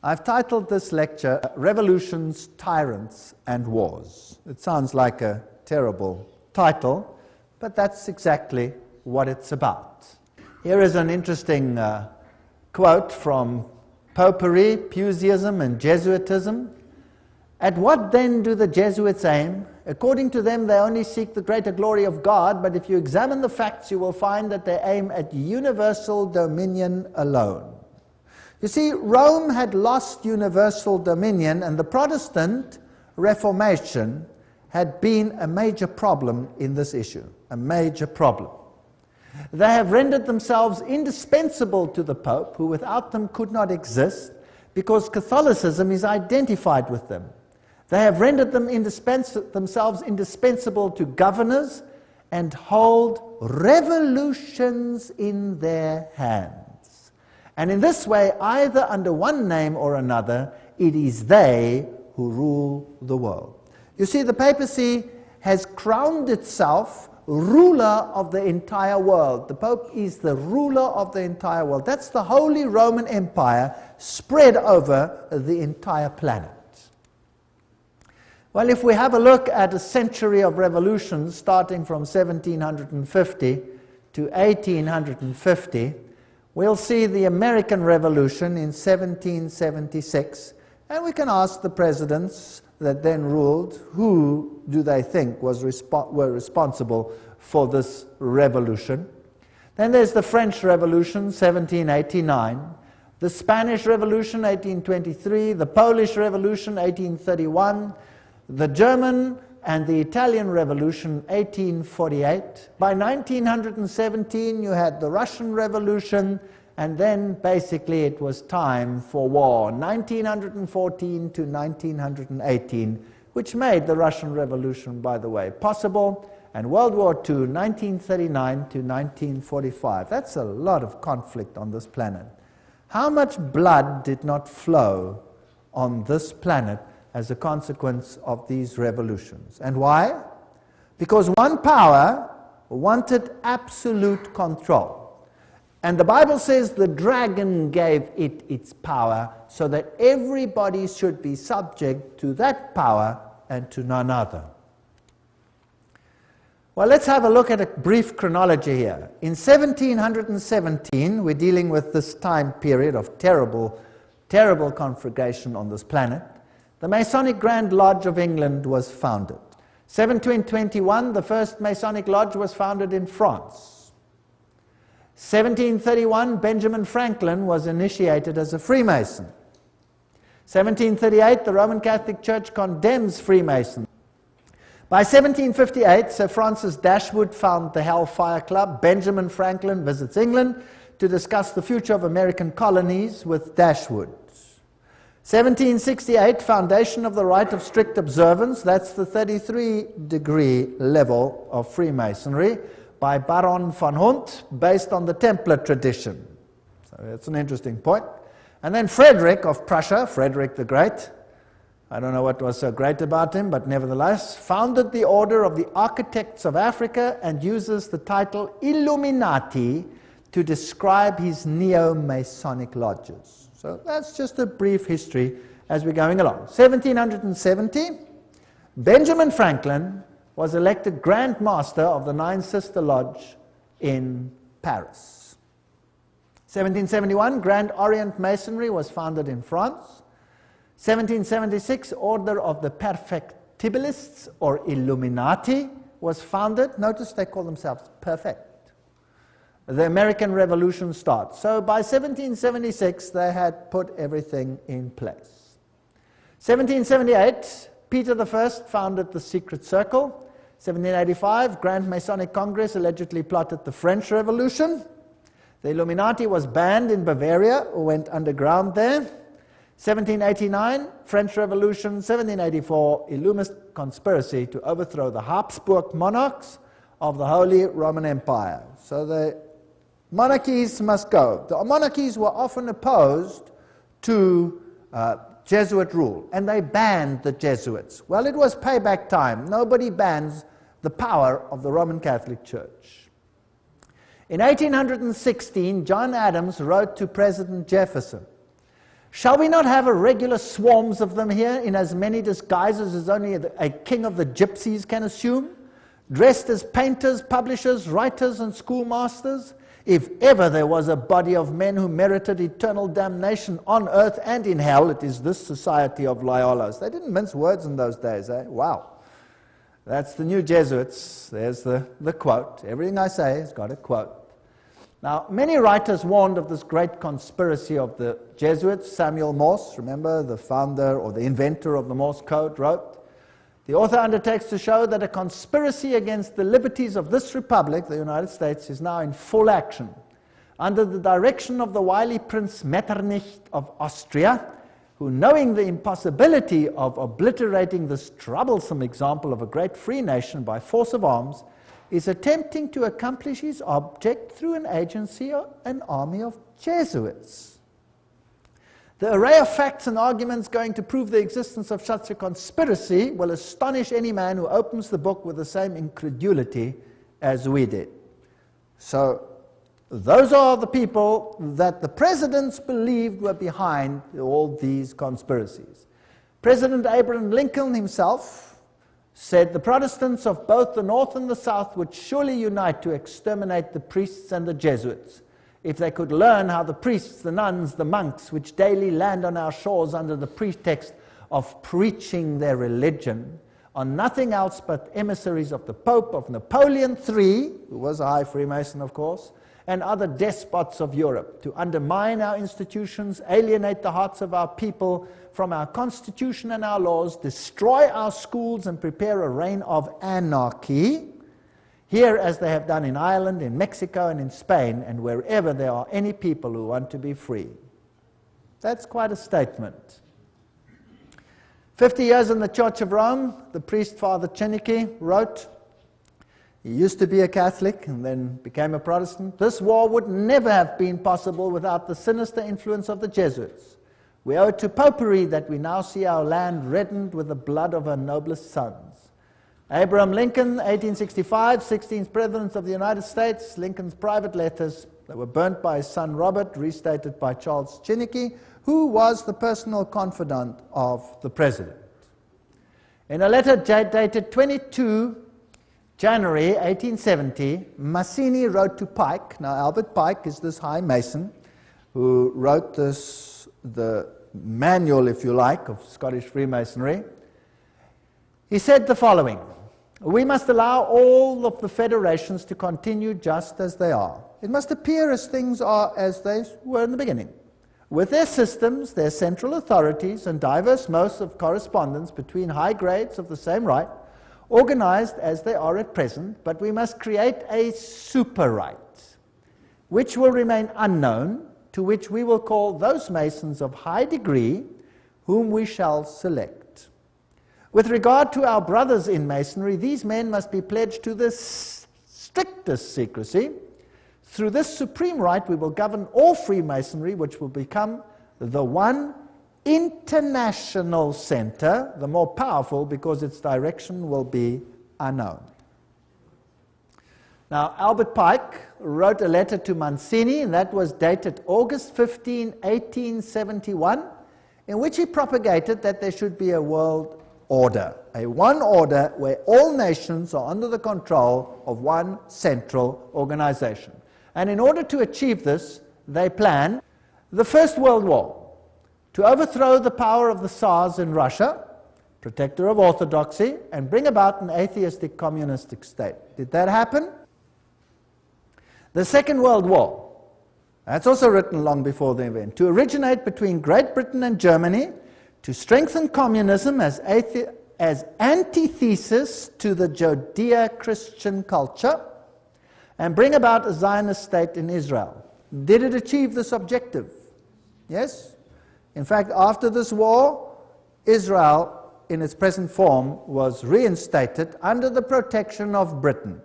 I've titled this lecture, Revolutions, Tyrants and Wars. It sounds like a terrible title, but that's exactly what it's about. Here is an interesting quote from Popery, Puseyism, and Jesuitism. At what then do the Jesuits aim? According to them, they only seek the greater glory of God, but if you examine the facts, you will find that they aim at universal dominion alone. You see, Rome had lost universal dominion, and the Protestant Reformation had been a major problem in this issue, a major problem. They have rendered themselves indispensable to the Pope, who without them could not exist, because Catholicism is identified with them. They have rendered themselves indispensable to governors and hold revolutions in their hands. And in this way, either under one name or another, it is they who rule the world. You see, the papacy has crowned itself ruler of the entire world. The Pope is the ruler of the entire world. That's the Holy Roman Empire spread over the entire planet. Well, if we have a look at a century of revolutions starting from 1750 to 1850, we'll see the American Revolution in 1776, and we can ask the presidents that then ruled, who do they think were responsible for this revolution? Then there's the French Revolution, 1789, the Spanish Revolution, 1823, the Polish Revolution, 1831, the German and the Italian Revolution, 1848. By 1917, you had the Russian Revolution, and then basically it was time for war, 1914 to 1918, which made the Russian Revolution, by the way, possible, and World War II, 1939 to 1945. That's a lot of conflict on this planet. How much blood did not flow on this planet as a consequence of these revolutions? And why? Because one power wanted absolute control. And the Bible says the dragon gave it its power so that everybody should be subject to that power and to none other. Well, let's have a look at a brief chronology here. In 1717, we're dealing with this time period of terrible, terrible conflagration on this planet. The Masonic Grand Lodge of England was founded. 1721, the first Masonic Lodge was founded in France. 1731, Benjamin Franklin was initiated as a Freemason. 1738, the Roman Catholic Church condemns Freemasons. By 1758, Sir Francis Dashwood founded the Hellfire Club. Benjamin Franklin visits England to discuss the future of American colonies with Dashwood. 1768, foundation of the rite of strict observance, that's the 33-degree level of Freemasonry, by Baron von Hunt, based on the Templar tradition. So that's an interesting point. And then Frederick of Prussia, Frederick the Great, I don't know what was so great about him, but nevertheless, founded the Order of the Architects of Africa and uses the title Illuminati to describe his neo-Masonic lodges. So that's just a brief history as we're going along. 1770, Benjamin Franklin was elected Grand Master of the Nine Sister Lodge in Paris. 1771, Grand Orient Masonry was founded in France. 1776, Order of the Perfectibilists, or Illuminati, was founded. Notice they call themselves perfect. The American Revolution starts. So by 1776, they had put everything in place. 1778, Peter I founded the Secret Circle. 1785, Grand Masonic Congress allegedly plotted the French Revolution. The Illuminati was banned in Bavaria, or went underground there. 1789, French Revolution. 1784, Illuminist conspiracy to overthrow the Habsburg monarchs of the Holy Roman Empire. So the monarchies must go. The monarchies were often opposed to Jesuit rule, and they banned the Jesuits. Well, it was payback time. Nobody bans the power of the Roman Catholic Church. In 1816, John Adams wrote to President Jefferson, Shall we not have a regular swarms of them here in as many disguises as only a king of the gypsies can assume, dressed as painters, publishers, writers, and schoolmasters? If ever there was a body of men who merited eternal damnation on earth and in hell, it is this society of Loyolas. They didn't mince words in those days, eh? Wow. That's the new Jesuits. There's the quote. Everything I say has got a quote. Now, many writers warned of this great conspiracy of the Jesuits. Samuel Morse, remember, the founder or the inventor of the Morse code, wrote, "The author undertakes to show that a conspiracy against the liberties of this republic, the United States, is now in full action. Under the direction of the wily Prince Metternich of Austria, who, knowing the impossibility of obliterating this troublesome example of a great free nation by force of arms, is attempting to accomplish his object through an agency, an army of Jesuits. The array of facts and arguments going to prove the existence of such a conspiracy will astonish any man who opens the book with the same incredulity as we did." So, those are the people that the presidents believed were behind all these conspiracies. President Abraham Lincoln himself said the Protestants of both the North and the South would surely unite to exterminate the priests and the Jesuits, if they could learn how the priests, the nuns, the monks, which daily land on our shores under the pretext of preaching their religion, are nothing else but emissaries of the Pope, of Napoleon III, who was a high Freemason, of course, and other despots of Europe, to undermine our institutions, alienate the hearts of our people from our constitution and our laws, destroy our schools, and prepare a reign of anarchy, here as they have done in Ireland, in Mexico, and in Spain, and wherever there are any people who want to be free. That's quite a statement. 50 years in the Church of Rome, the priest Father Czenicki wrote, he used to be a Catholic and then became a Protestant. "This war would never have been possible without the sinister influence of the Jesuits. We owe it to popery that we now see our land reddened with the blood of her noblest sons." Abraham Lincoln, 1865, 16th President of the United States. Lincoln's private letters that were burnt by his son Robert, restated by Charles Czenicki, who was the personal confidant of the President. In a letter dated 22 January 1870, Mazzini wrote to Pike. Now, Albert Pike is this high Mason who wrote the manual, if you like, of Scottish Freemasonry. He said the following: "We must allow all of the federations to continue just as they are. It must appear as things are as they were in the beginning, with their systems, their central authorities, and diverse modes of correspondence between high grades of the same right, organized as they are at present, but we must create a super right, which will remain unknown, to which we will call those Masons of high degree, whom we shall select. With regard to our brothers in Masonry, these men must be pledged to the strictest secrecy. Through this supreme right, we will govern all Freemasonry, which will become the one international center, the more powerful because its direction will be unknown." Now, Albert Pike wrote a letter to Mazzini, and that was dated August 15, 1871, in which he propagated that there should be a world order, a one order where all nations are under the control of one central organization. And in order to achieve this, they planned the First World War, to overthrow the power of the Tsars in Russia, protector of orthodoxy, and bring about an atheistic communistic state. Did that happen? The Second World War, that's also written long before the event, to originate between Great Britain and Germany, to strengthen communism as antithesis to the Judeo-Christian culture, and bring about a Zionist state in Israel. Did it achieve this objective? Yes? In fact, after this war, Israel, in its present form, was reinstated under the protection of Britain.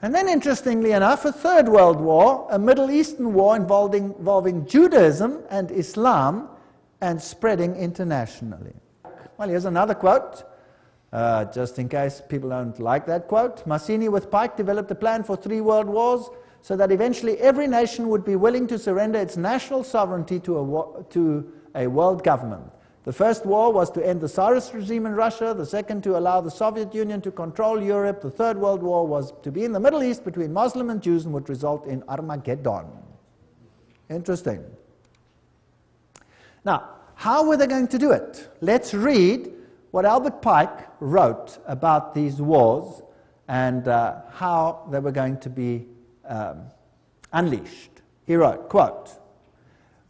And then, interestingly enough, a Third World War, a Middle Eastern war involving Judaism and Islam, and spreading internationally. Well, here's another quote, just in case people don't like that quote. Mazzini with Pike developed a plan for 3 world wars, so that eventually every nation would be willing to surrender its national sovereignty to a world government. The first war was to end the Tsarist regime in Russia, the second to allow the Soviet Union to control Europe, the third world war was to be in the Middle East between Muslim and Jews and would result in Armageddon. Interesting. Now, how were they going to do it? Let's read what Albert Pike wrote about these wars and how they were going to be unleashed. He wrote, quote,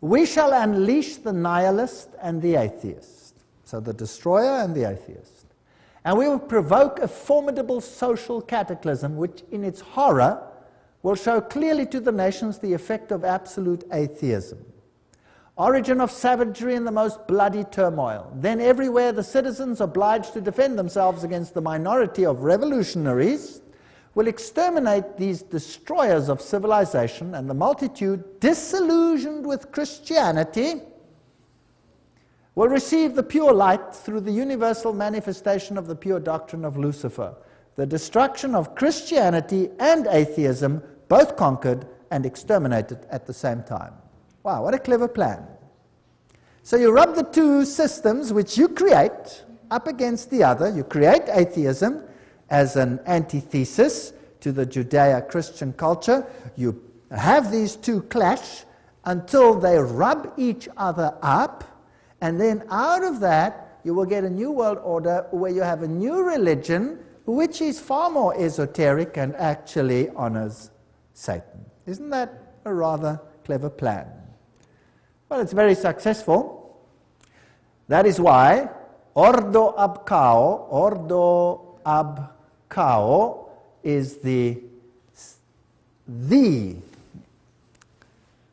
"We shall unleash the nihilist and the atheist," so the destroyer and the atheist, "and we will provoke a formidable social cataclysm which in its horror will show clearly to the nations the effect of absolute atheism. Origin of savagery in the most bloody turmoil. Then everywhere the citizens obliged to defend themselves against the minority of revolutionaries will exterminate these destroyers of civilization, and the multitude, disillusioned with Christianity, will receive the pure light through the universal manifestation of the pure doctrine of Lucifer. The destruction of Christianity and atheism, both conquered and exterminated at the same time." Wow, what a clever plan. So you rub the two systems which you create up against the other. You create atheism as an antithesis to the Judeo-Christian culture. You have these two clash until they rub each other up, and then out of that you will get a new world order where you have a new religion which is far more esoteric and actually honors Satan. Isn't that a rather clever plan? Well, it's very successful. That is why Ordo ab Cao is the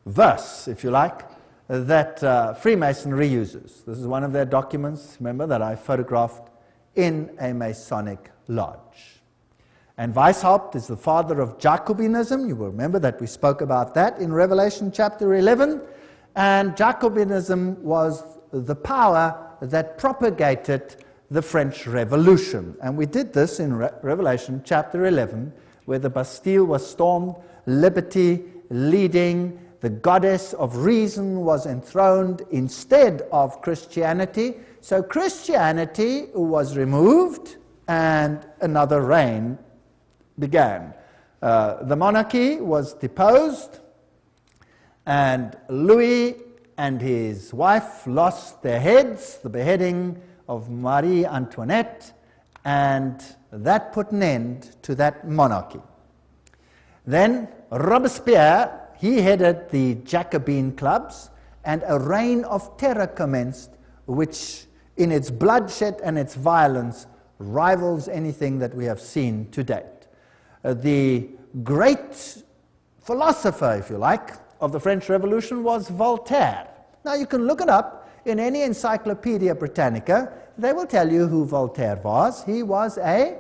verse, if you like, that Freemasonry uses. This is one of their documents, remember, that I photographed in a Masonic lodge. And Weishaupt is the father of Jacobinism. You will remember that we spoke about that in Revelation chapter 11. And Jacobinism was the power that propagated the French Revolution. And we did this in Revelation chapter 11, where the Bastille was stormed, liberty leading, the goddess of reason was enthroned instead of Christianity. So Christianity was removed and another reign began. The monarchy was deposed, and Louis and his wife lost their heads, the beheading of Marie Antoinette, and that put an end to that monarchy. Then Robespierre, he headed the Jacobin clubs, and a reign of terror commenced, which in its bloodshed and its violence rivals anything that we have seen to date. The great philosopher, if you like, of the French Revolution was Voltaire. Now you can look it up in any Encyclopedia Britannica. They will tell you who Voltaire was. He was a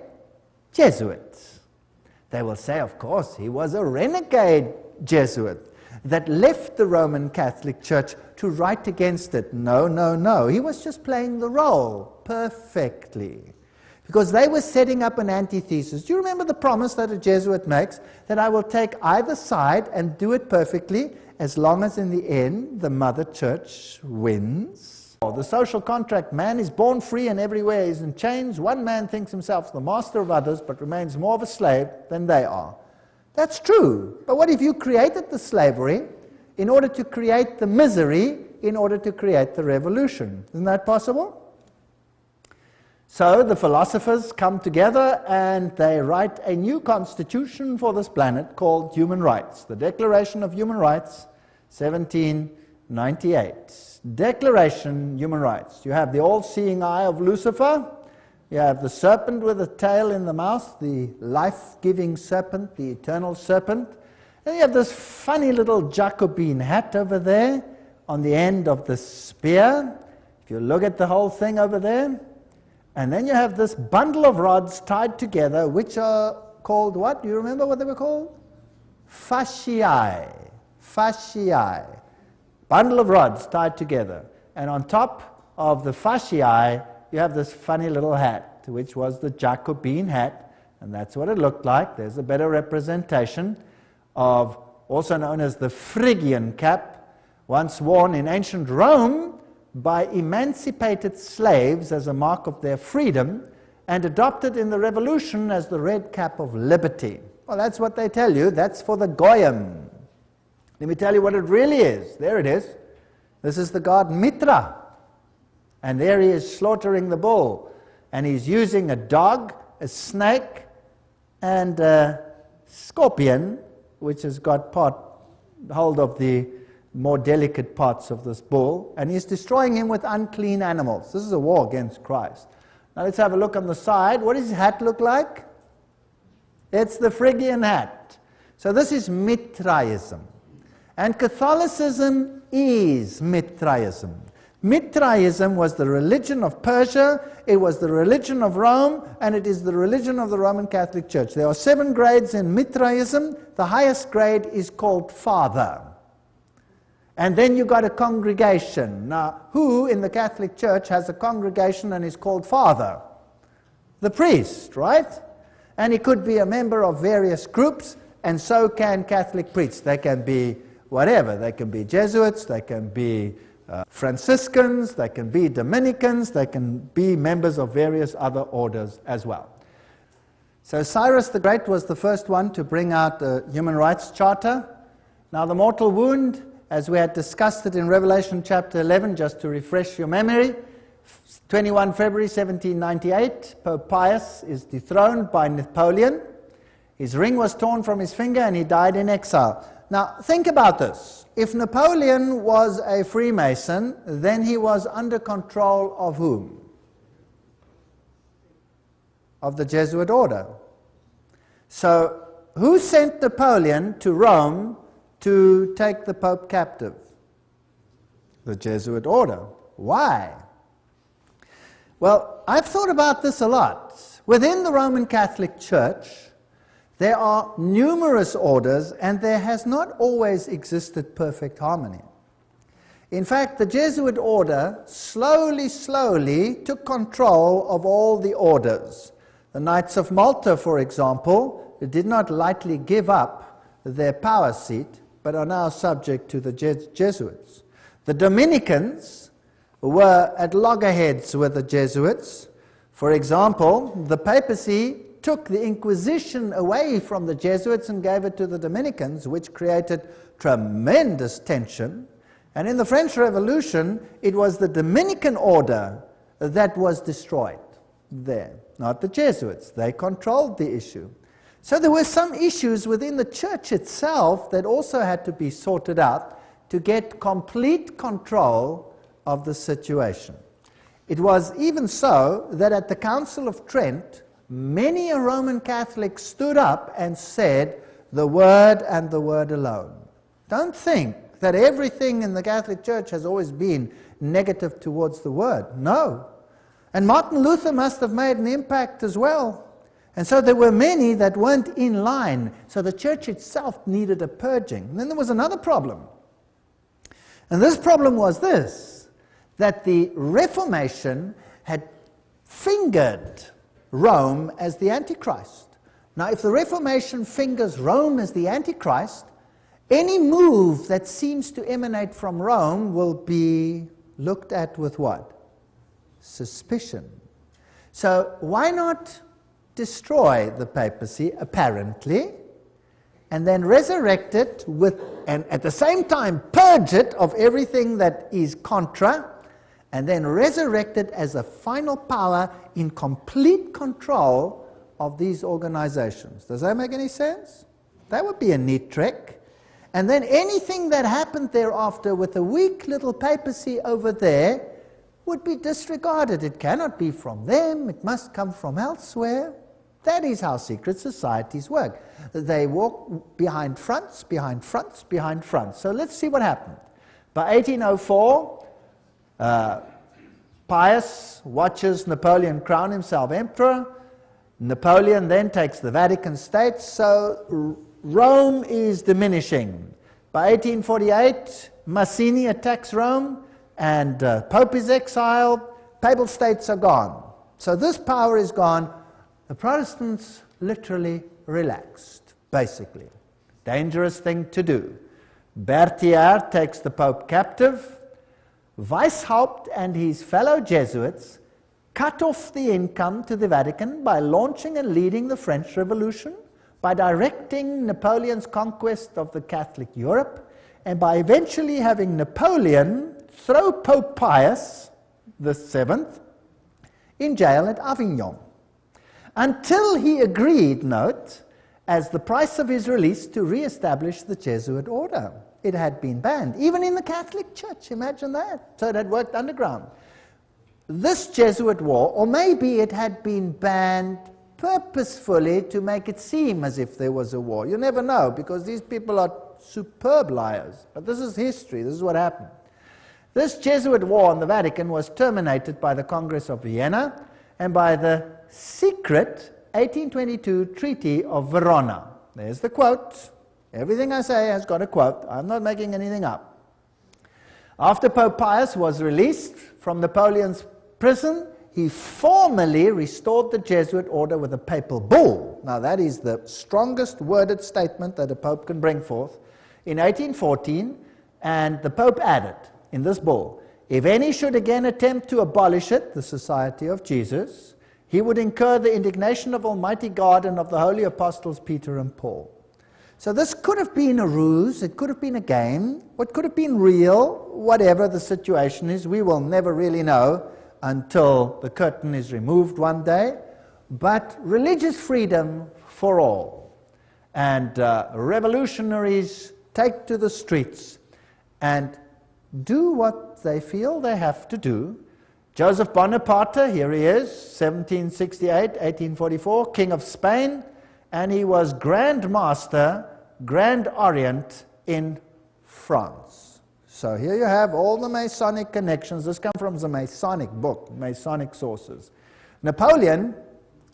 Jesuit. They will say, of course, he was a renegade Jesuit that left the Roman Catholic Church to write against it. No, no, no. He was just playing the role perfectly, because they were setting up an antithesis. Do you remember the promise that a Jesuit makes? That I will take either side and do it perfectly, as long as in the end the Mother Church wins. The social contract: man is born free and everywhere is in chains. One man thinks himself the master of others, but remains more of a slave than they are. That's true. But what if you created the slavery in order to create the misery, in order to create the revolution? Isn't that possible? So the philosophers come together and they write a new constitution for this planet called Human Rights. The Declaration of Human Rights, 1798. Declaration, Human Rights. You have the all-seeing eye of Lucifer. You have the serpent with a tail in the mouth, the life-giving serpent, the eternal serpent. And you have this funny little Jacobin hat over there on the end of the spear. If you look at the whole thing over there. And then you have this bundle of rods tied together, which are called what? Do you remember what they were called? Fasciae. Fasciae. Bundle of rods tied together. And on top of the fasciae, you have this funny little hat, which was the Jacobin hat. And that's what it looked like. There's a better representation of, also known as the Phrygian cap, once worn in ancient Rome by emancipated slaves as a mark of their freedom, and adopted in the Revolution as the red cap of liberty. Well, that's what they tell you. That's for the Goyim. Let me tell you what it really is. There it is. This is the god Mitra. And there he is slaughtering the bull. And he's using a dog, a snake, and a scorpion, which has got hold of the more delicate parts of this bull. And he's destroying him with unclean animals. This is a war against Christ. Now let's have a look on the side. What does his hat look like? It's the Phrygian hat. So this is Mithraism. And Catholicism is Mithraism. Mithraism was the religion of Persia, it was the religion of Rome, and it is the religion of the Roman Catholic Church. There are 7 grades in Mithraism. The highest grade is called Father. And then you've got a congregation. Now, who in the Catholic Church has a congregation and is called Father? The priest, right? And he could be a member of various groups, and so can Catholic priests. They can be whatever. They can be Jesuits, they can be Franciscans, they can be Dominicans, they can be members of various other orders as well. So Cyrus the Great was the first one to bring out the Human Rights Charter. Now the mortal wound, as we had discussed it in Revelation chapter 11, just to refresh your memory, 21 February 1798, Pope Pius is dethroned by Napoleon. His ring was torn from his finger and he died in exile. Now, think about this. If Napoleon was a Freemason, then he was under control of whom? Of the Jesuit order. So, who sent Napoleon to Rome to take the Pope captive? The Jesuit order. Why? Well, I've thought about this a lot. Within the Roman Catholic Church, there are numerous orders, and there has not always existed perfect harmony. In fact, the Jesuit order slowly took control of all the orders. The Knights of Malta, for example, did not lightly give up their power seat, but are now subject to the Jesuits. The Dominicans were at loggerheads with the Jesuits. For example, the papacy took the Inquisition away from the Jesuits and gave it to the Dominicans, which created tremendous tension. And in the French Revolution, it was the Dominican order that was destroyed there, not the Jesuits. They controlled the issue. So there were some issues within the church itself that also had to be sorted out to get complete control of the situation. It was even so that at the Council of Trent, many a Roman Catholic stood up and said, the Word and the Word alone. Don't think that everything in the Catholic Church has always been negative towards the Word. No. And Martin Luther must have made an impact as well. And so there were many that weren't in line. So the church itself needed a purging. And then there was another problem. And this problem was this, that the Reformation had fingered Rome as the Antichrist. Now, if the Reformation fingers Rome as the Antichrist, any move that seems to emanate from Rome will be looked at with what? Suspicion. So why not destroy the papacy, apparently, and then resurrect it with, and at the same time purge it of everything that is contra, and then resurrect it as a final power in complete control of these organizations. Does that make any sense? That would be a neat trick. And then anything that happened thereafter with a weak little papacy over there would be disregarded. It cannot be from them, it must come from elsewhere. That is how secret societies work. They walk behind fronts, behind fronts, behind fronts. So let's see what happened. By 1804, Pius watches Napoleon crown himself emperor. Napoleon then takes the Vatican State, so Rome is diminishing. By 1848, Mazzini attacks Rome, and Pope is exiled, Papal States are gone. So this power is gone. The Protestants literally relaxed, basically. Dangerous thing to do. Berthier takes the Pope captive. Weishaupt and his fellow Jesuits cut off the income to the Vatican by launching and leading the French Revolution, by directing Napoleon's conquest of the Catholic Europe, and by eventually having Napoleon throw Pope Pius VII in jail at Avignon, until he agreed, note, as the price of his release, to re-establish the Jesuit order. It had been banned, even in the Catholic Church, imagine that. So it had worked underground. This Jesuit war, or maybe it had been banned purposefully to make it seem as if there was a war. You never know, because these people are superb liars. But this is history, this is what happened. This Jesuit war in the Vatican was terminated by the Congress of Vienna and by the secret 1822 Treaty of Verona. There's the quote. Everything I say has got a quote. I'm not making anything up. After Pope Pius was released from Napoleon's prison, he formally restored the Jesuit order with a papal bull. Now that is the strongest worded statement that a pope can bring forth. In 1814, and the Pope added in this bull, if any should again attempt to abolish it, the Society of Jesus, he would incur the indignation of Almighty God and of the holy apostles Peter and Paul. So this could have been a ruse, it could have been a game, what could have been real, whatever the situation is, we will never really know until the curtain is removed one day. But religious freedom for all. And revolutionaries take to the streets and do what they feel they have to do. Joseph Bonaparte, here he is, 1768, 1844, King of Spain, and he was Grand Master, Grand Orient in France. So here you have all the Masonic connections. This comes from the Masonic book, Masonic sources. Napoleon,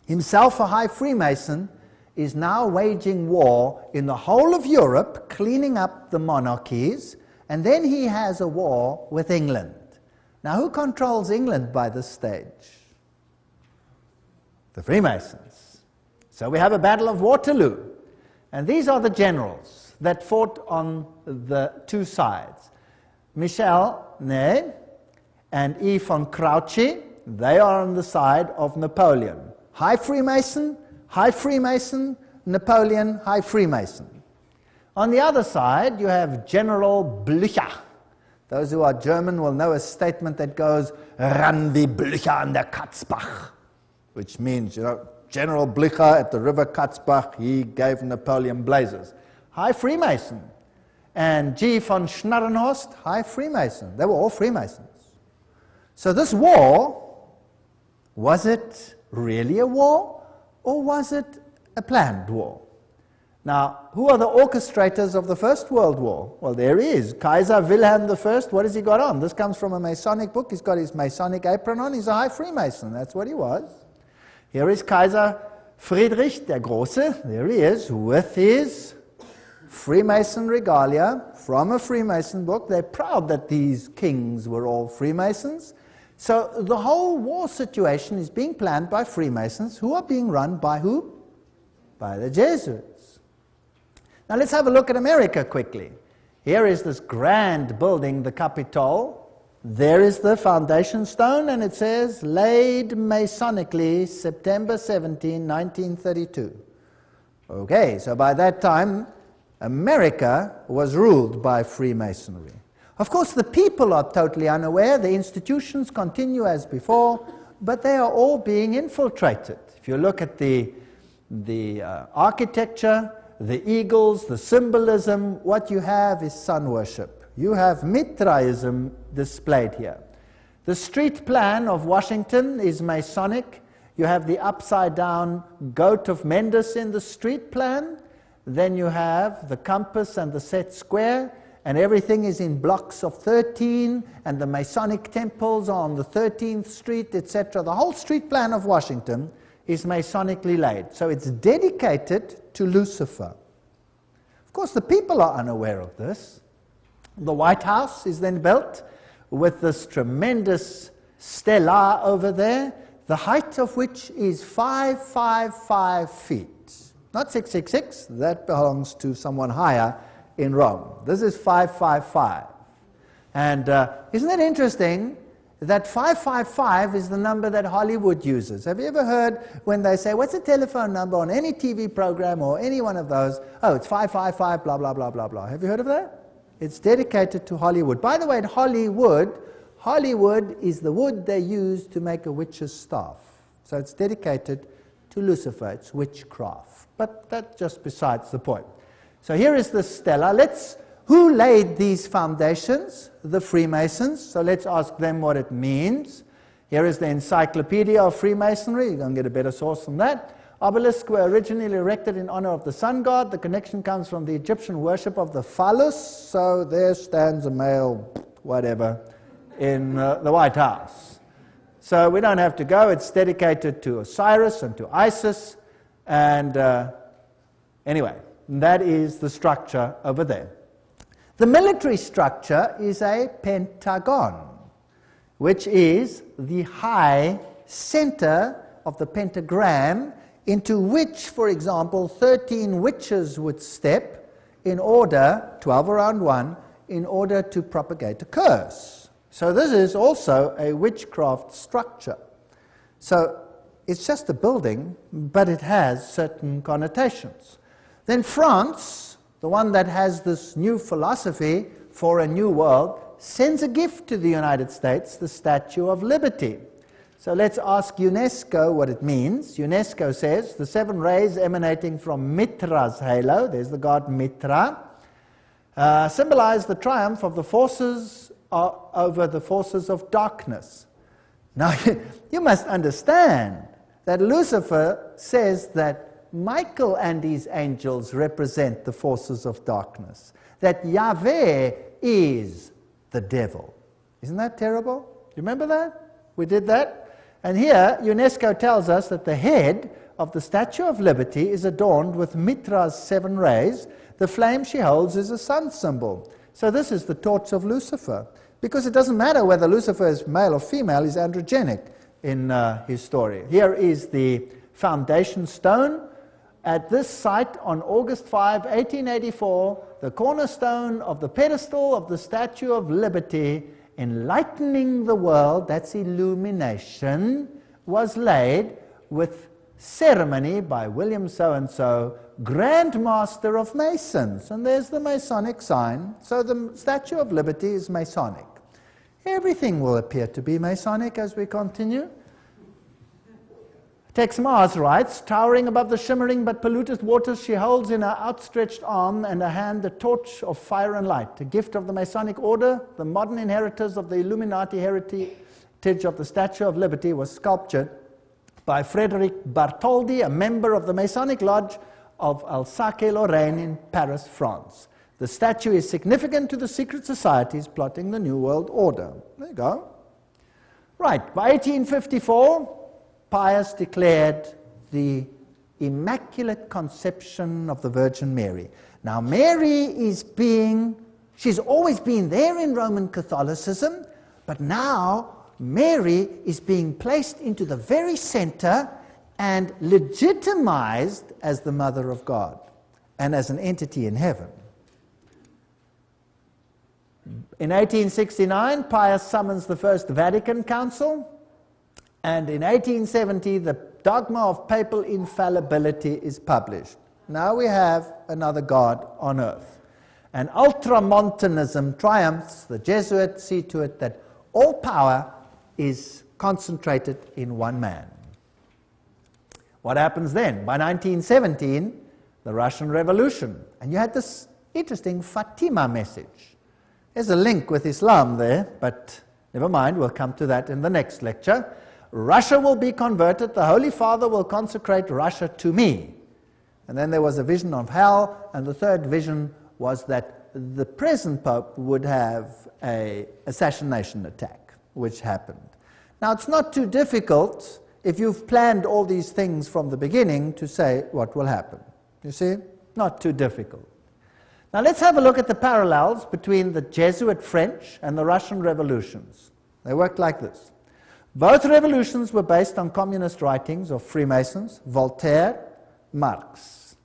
himself a high Freemason, is now waging war in the whole of Europe, cleaning up the monarchies, and then he has a war with England. Now, who controls England by this stage? The Freemasons. So we have a Battle of Waterloo, and these are the generals that fought on the two sides. Michel Ney and E. von Grouchy, they are on the side of Napoleon. High Freemason, Napoleon, High Freemason. On the other side, you have General Blücher. Those who are German will know a statement that goes, "Ran wie Blücher an der Katzbach," which means, General Blücher at the river Katzbach, he gave Napoleon blazes. High Freemason. And G. von Schnarrenhorst, High Freemason. They were all Freemasons. So this war, was it really a war, or was it a planned war? Now, who are the orchestrators of the First World War? Well, there he is, Kaiser Wilhelm I. What has he got on? This comes from a Masonic book. He's got his Masonic apron on. He's a High Freemason. That's what he was. Here is Kaiser Friedrich der Große. There he is, with his Freemason regalia from a Freemason book. They're proud that these kings were all Freemasons. So the whole war situation is being planned by Freemasons, who are being run by who? By the Jesuits. Now let's have a look at America quickly. Here is this grand building, the Capitol. There is the foundation stone, and it says, laid Masonically, September 17, 1932. Okay, so by that time, America was ruled by Freemasonry. Of course, the people are totally unaware. The institutions continue as before, but they are all being infiltrated. If you look at the architecture, the eagles, the symbolism, what you have is sun worship. You have Mithraism displayed here. The street plan of Washington is Masonic. You have the upside-down goat of Mendes in the street plan. Then you have the compass and the set square, and everything is in blocks of 13, and the Masonic temples are on the 13th Street, etc. The whole street plan of Washington is Masonically laid. So it's dedicated to Lucifer. Of course, the people are unaware of this. The White House is then built with this tremendous stela over there, the height of which is 555 feet. Not 666, that belongs to someone higher in Rome. This is 555. And isn't it interesting that 555 is the number that Hollywood uses? Have you ever heard when they say, what's the telephone number on any TV program or any one of those? Oh, it's 555, blah, blah, blah, blah, blah. Have you heard of that? It's dedicated to Hollywood. By the way, at Hollywood is the wood they use to make a witch's staff. So it's dedicated to Lucifer. It's witchcraft. But that's just besides the point. So here is the stela. Who laid these foundations? The Freemasons. So let's ask them what it means. Here is the Encyclopedia of Freemasonry. You're going to get a better source than that. Obelisks were originally erected in honor of the sun god. The connection comes from the Egyptian worship of the phallus. So there stands a male, whatever, in the White House. So we don't have to go. It's dedicated to Osiris and to Isis. And anyway, that is the structure over there. The military structure is a pentagon, which is the high center of the pentagram into which, for example, 13 witches would step in order, 12 around one, in order to propagate a curse. So this is also a witchcraft structure. So it's just a building, but it has certain connotations. Then France, the one that has this new philosophy for a new world, sends a gift to the United States, the Statue of Liberty. So let's ask UNESCO what it means. UNESCO says the 7 rays emanating from Mitra's halo, there's the god Mitra, symbolize the triumph of the forces over the forces of darkness. Now, you must understand that Lucifer says that Michael and his angels represent the forces of darkness, that Yahweh is the devil. Isn't that terrible? Do you remember that? We did that. And here, UNESCO tells us that the head of the Statue of Liberty is adorned with Mitra's 7 rays. The flame she holds is a sun symbol. So this is the torch of Lucifer. Because it doesn't matter whether Lucifer is male or female, he's androgenic in his story. Here is the foundation stone. At this site on August 5, 1884, the cornerstone of the pedestal of the Statue of Liberty, enlightening the world, that's illumination, was laid with ceremony by William so-and-so, Grand Master of Masons. And there's the Masonic sign. So the Statue of Liberty is Masonic. Everything will appear to be Masonic as we continue. Tex Mars writes, towering above the shimmering but polluted waters, she holds in her outstretched arm and her hand the torch of fire and light, a gift of the Masonic order. The modern inheritors of the Illuminati heritage of the Statue of Liberty was sculptured by Frederic Bartholdi, a member of the Masonic Lodge of Alsace-Lorraine in Paris, France. The statue is significant to the secret societies plotting the New World Order. There you go. Right, by 1854, Pius declared the Immaculate Conception of the Virgin Mary. Now, Mary she's always been there in Roman Catholicism, but now Mary is being placed into the very center and legitimized as the Mother of God and as an entity in heaven. In 1869, Pius summons the First Vatican Council, and in 1870, the Dogma of Papal Infallibility is published. Now we have another God on earth. And Ultramontanism triumphs. The Jesuits see to it that all power is concentrated in one man. What happens then? By 1917, the Russian Revolution. And you had this interesting Fatima message. There's a link with Islam there, but never mind, we'll come to that in the next lecture. Russia will be converted, the Holy Father will consecrate Russia to me. And then there was a vision of hell, and the third vision was that the present Pope would have an assassination attack, which happened. Now, it's not too difficult, if you've planned all these things from the beginning, to say what will happen. You see? Not too difficult. Now let's have a look at the parallels between the Jesuit French and the Russian revolutions. They worked like this. Both revolutions were based on communist writings of Freemasons, Voltaire, Marx.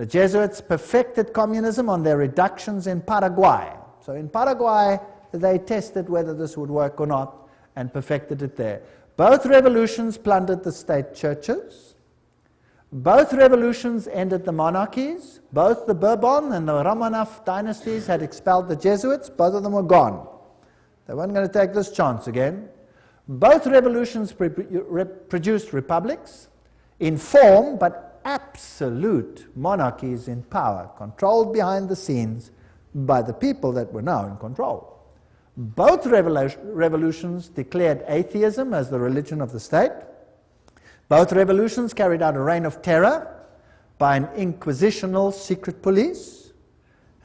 The Jesuits perfected communism on their reductions in Paraguay. So in Paraguay, they tested whether this would work or not and perfected it there. Both revolutions plundered the state churches. Both revolutions ended the monarchies. Both the Bourbon and the Romanov dynasties had expelled the Jesuits. Both of them were gone. They weren't going to take this chance again. Both revolutions produced republics in form, but absolute monarchies in power, controlled behind the scenes by the people that were now in control. Both revolutions declared atheism as the religion of the state. Both revolutions carried out a reign of terror by an inquisitional secret police.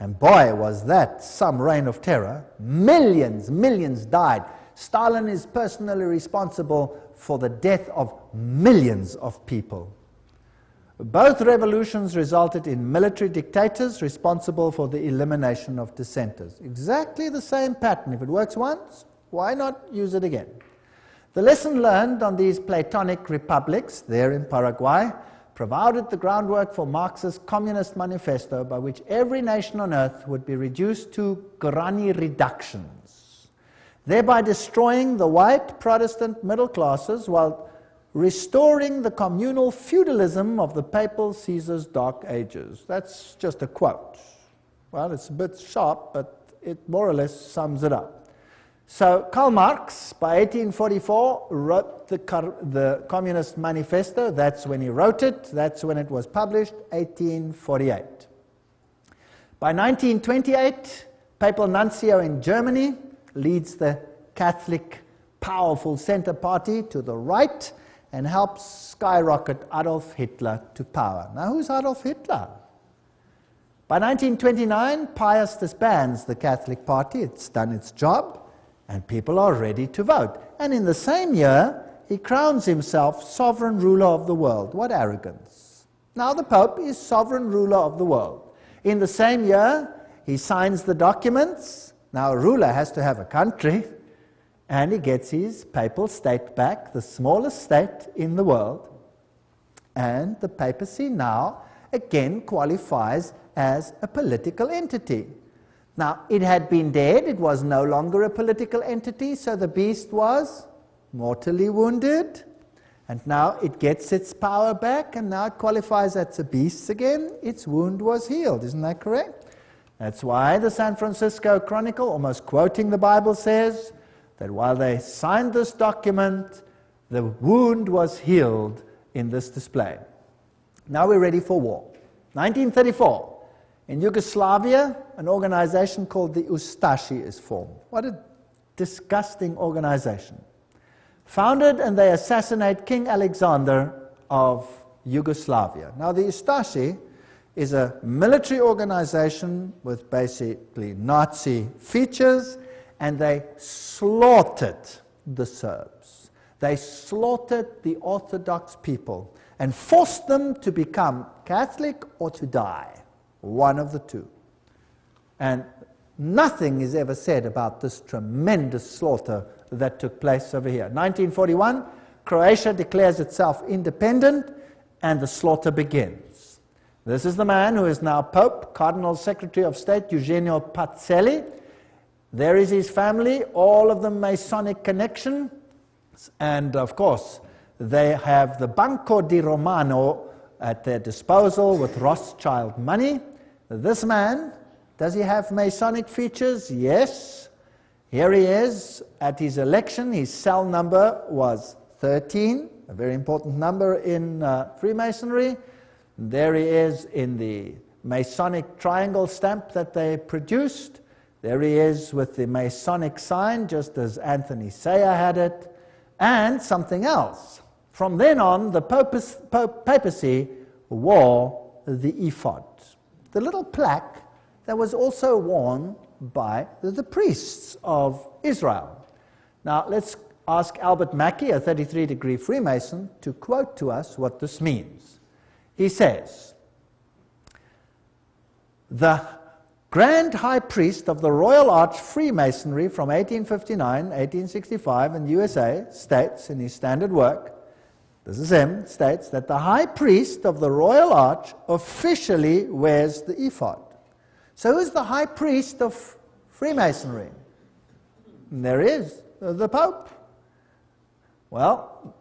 And boy, was that some reign of terror. Millions died. Stalin is personally responsible for the death of millions of people. Both revolutions resulted in military dictators responsible for the elimination of dissenters. Exactly the same pattern. If it works once, why not use it again? The lesson learned on these Platonic republics there in Paraguay provided the groundwork for Marx's Communist Manifesto, by which every nation on earth would be reduced to granny reductions, thereby destroying the white Protestant middle classes while restoring the communal feudalism of the papal Caesar's dark ages. That's just a quote. Well, it's a bit sharp, but it more or less sums it up. So Karl Marx, by 1844, wrote the Communist Manifesto. That's when he wrote it. That's when it was published, 1848. By 1928, Papal Nuncio in Germany leads the Catholic powerful center party to the right and helps skyrocket Adolf Hitler to power. Now, who's Adolf Hitler? By 1929, Pius disbands the Catholic Party. It's done its job, and people are ready to vote. And in the same year, he crowns himself sovereign ruler of the world. What arrogance. Now the Pope is sovereign ruler of the world. In the same year, he signs the documents. Now a ruler has to have a country, and he gets his papal state back, the smallest state in the world. And the papacy now again qualifies as a political entity. Now, it had been dead, it was no longer a political entity, so the beast was mortally wounded, and now it gets its power back, and now it qualifies as a beast again. Its wound was healed, isn't that correct? That's why the San Francisco Chronicle, almost quoting the Bible, says that while they signed this document, the wound was healed in this display. Now we're ready for war. 1934. In Yugoslavia, an organization called the Ustashi is formed. What a disgusting organization. Founded, and they assassinate King Alexander of Yugoslavia. Now, the Ustashi is a military organization with basically Nazi features, and they slaughtered the Serbs. They slaughtered the Orthodox people and forced them to become Catholic or to die. One of the two. And nothing is ever said about this tremendous slaughter that took place over here. 1941, Croatia declares itself independent, and the slaughter begins. This is the man who is now Pope, Cardinal Secretary of State, Eugenio Pacelli. There is his family, all of them Masonic connection, and of course, they have the Banco di Romano at their disposal with Rothschild money. This man, does he have Masonic features? Yes. Here he is at his election. His cell number was 13, a very important number in Freemasonry. There he is in the Masonic triangle stamp that they produced. There he is with the Masonic sign, just as Anthony Sayer had it, and something else. From then on, the papacy wore the ephod, the little plaque that was also worn by the priests of Israel. Now, let's ask Albert Mackey, a 33-degree Freemason, to quote to us what this means. He says, "The Grand High Priest of the Royal Arch Freemasonry from 1859, 1865 in the USA states in his standard work, this is him, states that the high priest of the royal arch officially wears the ephod. So who's the high priest of Freemasonry? And there is the Pope. Well,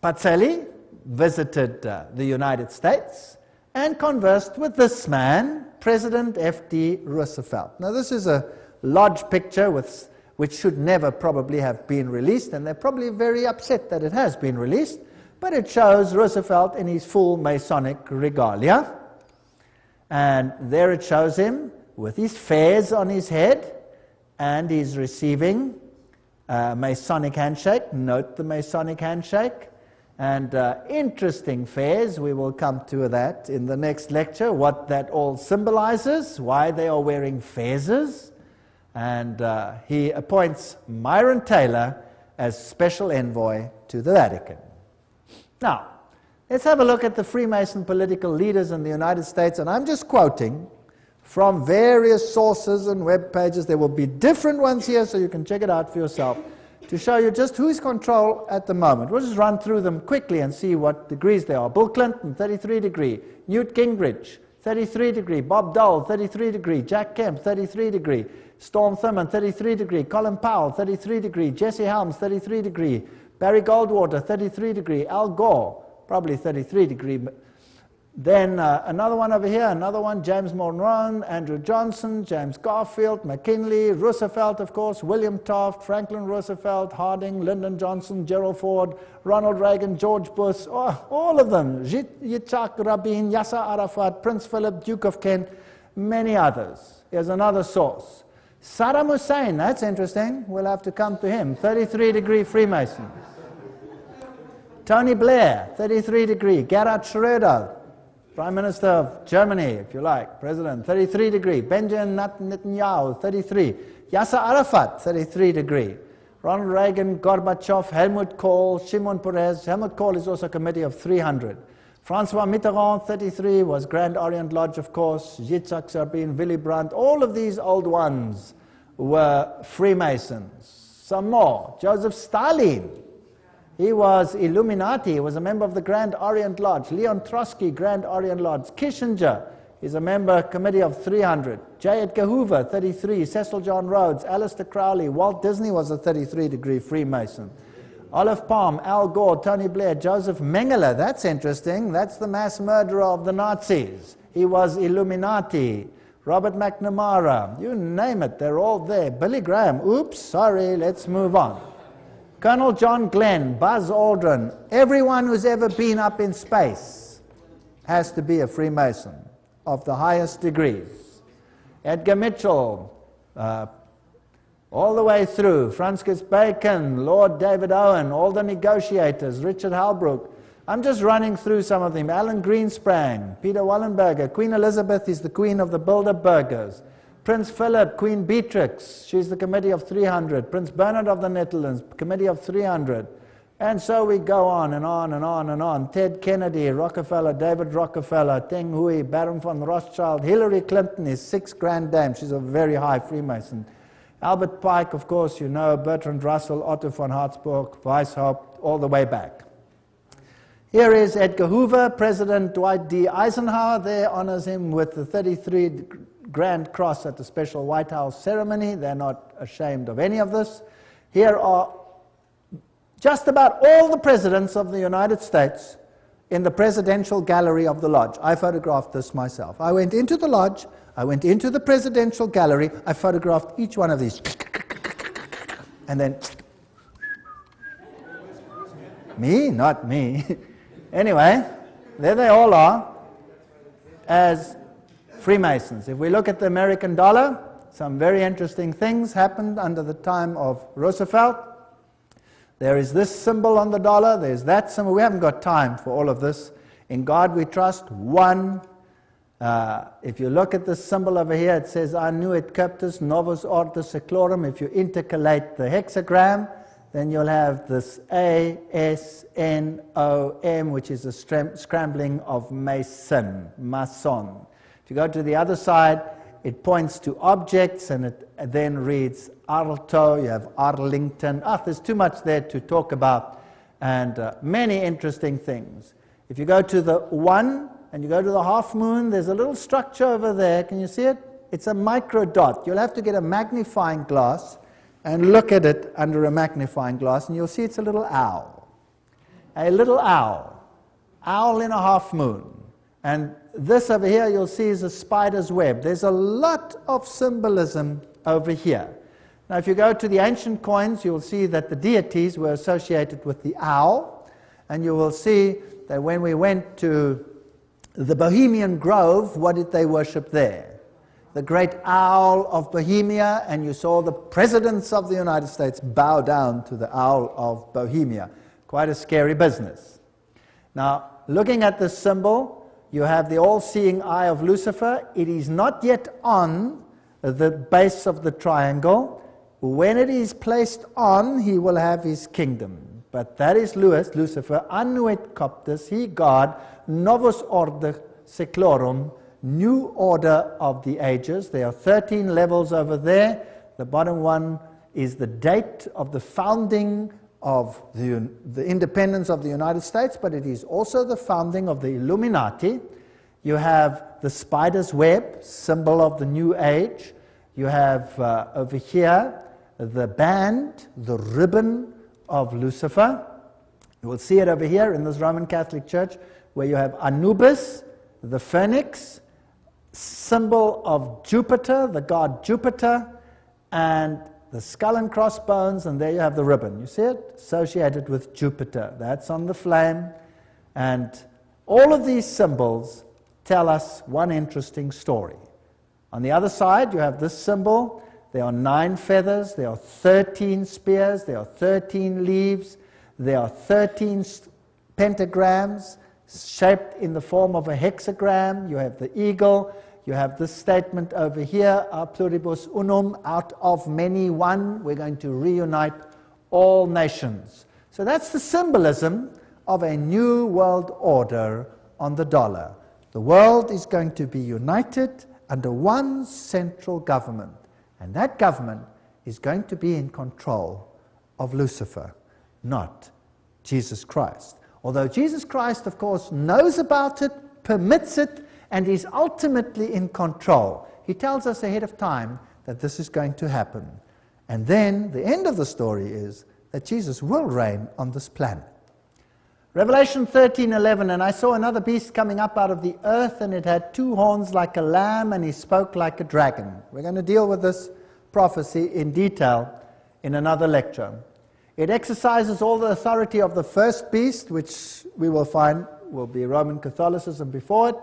Pacelli visited the United States and conversed with this man, President F.D. Roosevelt. Now this is a lodge picture which should never probably have been released, and they're probably very upset that it has been released, but it shows Roosevelt in his full Masonic regalia. And there it shows him with his fez on his head, and he's receiving a Masonic handshake. Note the Masonic handshake. And interesting fez, we will come to that in the next lecture, what that all symbolizes, why they are wearing fezes. And he appoints Myron Taylor as special envoy to the Vatican. Now, let's have a look at the Freemason political leaders in the United States, and I'm just quoting from various sources and web pages. There will be different ones here, so you can check it out for yourself, to show you just who's control at the moment. We'll just run through them quickly and see what degrees they are. Bill Clinton, 33 degree. Newt Gingrich, 33 degree. Bob Dole, 33 degree. Jack Kemp, 33 degree. Storm Thurmond, 33 degree. Colin Powell, 33 degree. Jesse Helms, 33 degree. Barry Goldwater, 33 degree. Al Gore, probably 33 degree. Then another one over here, another one, James Monroe, Andrew Johnson, James Garfield, McKinley, Roosevelt, of course, William Taft, Franklin Roosevelt, Harding, Lyndon Johnson, Gerald Ford, Ronald Reagan, George Bush, all of them, Yitzhak Rabin, Yasser Arafat, Prince Philip, Duke of Kent, many others. Here's another source. Saddam Hussein, that's interesting, we'll have to come to him, 33 degree Freemason. Tony Blair, 33 degree. Gerhard Schröder, Prime Minister of Germany, if you like, President, 33 degree. Benjamin Netanyahu, 33. Yasser Arafat, 33 degree. Ronald Reagan, Gorbachev, Helmut Kohl, Shimon Peres. Helmut Kohl is also a committee of 300. Francois Mitterrand, 33, was Grand Orient Lodge, of course. Yitzhak Rabin, Willy Brandt, all of these old ones were Freemasons. Some more. Joseph Stalin. He was Illuminati. He was a member of the Grand Orient Lodge. Leon Trotsky, Grand Orient Lodge. Kissinger is a member committee of 300. J. Edgar Hoover, 33. Cecil John Rhodes. Aleister Crowley. Walt Disney was a 33 degree Freemason. Olive Palm, Al Gore, Tony Blair, Joseph Mengele. That's interesting. That's the mass murderer of the Nazis. He was Illuminati. Robert McNamara. You name it. They're all there. Billy Graham. Oops, sorry. Let's move on. Colonel John Glenn, Buzz Aldrin, everyone who's ever been up in space has to be a Freemason of the highest degrees. Edgar Mitchell, all the way through, Francis Bacon, Lord David Owen, all the negotiators, Richard Halbrook. I'm just running through some of them. Alan Greensprang, Peter Wallenberger, Queen Elizabeth is the queen of the Bilderbergers. Prince Philip, Queen Beatrix, she's the committee of 300. Prince Bernard of the Netherlands, committee of 300. And so we go on and on and on and on. Ted Kennedy, Rockefeller, David Rockefeller, Teng Hui, Baron von Rothschild. Hillary Clinton is 6 grand dame. She's a very high Freemason. Albert Pike, of course, you know, Bertrand Russell, Otto von Habsburg, Weishaupt, all the way back. Here is Edgar Hoover. President Dwight D. Eisenhower there honors him with the 33 Grand Cross at the special White House ceremony. They're not ashamed of any of this. Here are just about all the presidents of the United States in the presidential gallery of the lodge. I photographed this myself. I went into the lodge, I went into the presidential gallery, I photographed each one of these. And then, me? Not me. Anyway, there they all are as Freemasons. If we look at the American dollar, some very interesting things happened under the time of Roosevelt. There is this symbol on the dollar, there's that symbol. We haven't got time for all of this. In God we trust, one. If you look at this symbol over here, it says, Annuit Captus Novus Ordo Seclorum. If you intercalate the hexagram, then you'll have this A-S-N-O-M, which is a scrambling of Mason, Mason. If you go to the other side, it points to objects, and it then reads Arlto, you have Arlington. There's too much there to talk about and many interesting things. If you go to the 1 and you go to the half moon, there's a little structure over there. Can you see it? It's a micro dot. You'll have to get a magnifying glass and look at it under a magnifying glass, and you'll see it's a little owl. A little owl. Owl in a half moon. And this over here you'll see is a spider's web. There's a lot of symbolism over here. Now if you go to the ancient coins, you'll see that the deities were associated with the owl, and you will see that when we went to the Bohemian Grove, what did they worship there? The great owl of Bohemia, and you saw the presidents of the United States bow down to the owl of Bohemia. Quite a scary business. Now, looking at this symbol, you have the all-seeing eye of Lucifer. It is not yet on the base of the triangle. When it is placed on, he will have his kingdom. But that is Lucifer, annuit coptus, he God, novus order seclorum, new order of the ages. There are 13 levels over there. The bottom one is the date of the founding of the independence of the United States, but it is also the founding of the Illuminati. You have the spider's web, symbol of the new age. You have over here the band, the ribbon of Lucifer. You will see it over here in this Roman Catholic Church, where you have Anubis, the phoenix, symbol of Jupiter, the god Jupiter, and the skull and crossbones, and there you have the ribbon. You see it? Associated with Jupiter. That's on the flame. And all of these symbols tell us one interesting story. On the other side, you have this symbol. There are 9 feathers, there are 13 spears, there are 13 leaves, there are 13 pentagrams shaped in the form of a hexagram. You have the eagle. You have this statement over here, a pluribus unum, out of many one. We're going to reunite all nations. So that's the symbolism of a new world order on the dollar. The world is going to be united under one central government, and that government is going to be in control of Lucifer, not Jesus Christ. Although Jesus Christ, of course, knows about it, permits it, and is ultimately in control. He tells us ahead of time that this is going to happen. And then the end of the story is that Jesus will reign on this planet. Revelation 13:11, and I saw another beast coming up out of the earth, and it had 2 horns like a lamb, and he spoke like a dragon. We're going to deal with this prophecy in detail in another lecture. It exercises all the authority of the first beast, which we will find will be Roman Catholicism before it,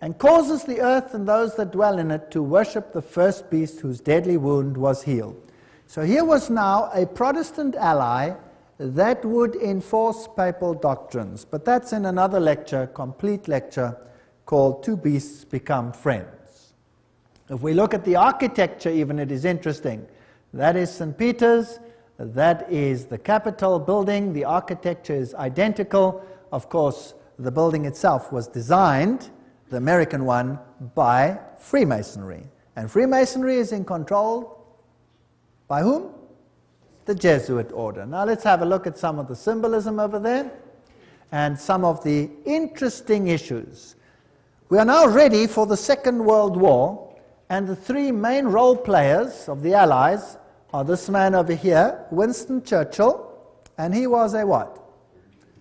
and causes the earth and those that dwell in it to worship the first beast whose deadly wound was healed. So here was now a Protestant ally that would enforce papal doctrines. But that's in another lecture, complete lecture, called Two Beasts Become Friends. If we look at the architecture even, it is interesting. That is St. Peter's. That is the Capitol building. The architecture is identical. Of course, the building itself was designed, the American one, by Freemasonry. And Freemasonry is in control by whom? The Jesuit order. Now let's have a look at some of the symbolism over there and some of the interesting issues. We are now ready for the Second World War, and the 3 main role players of the Allies are this man over here, Winston Churchill, and he was a what?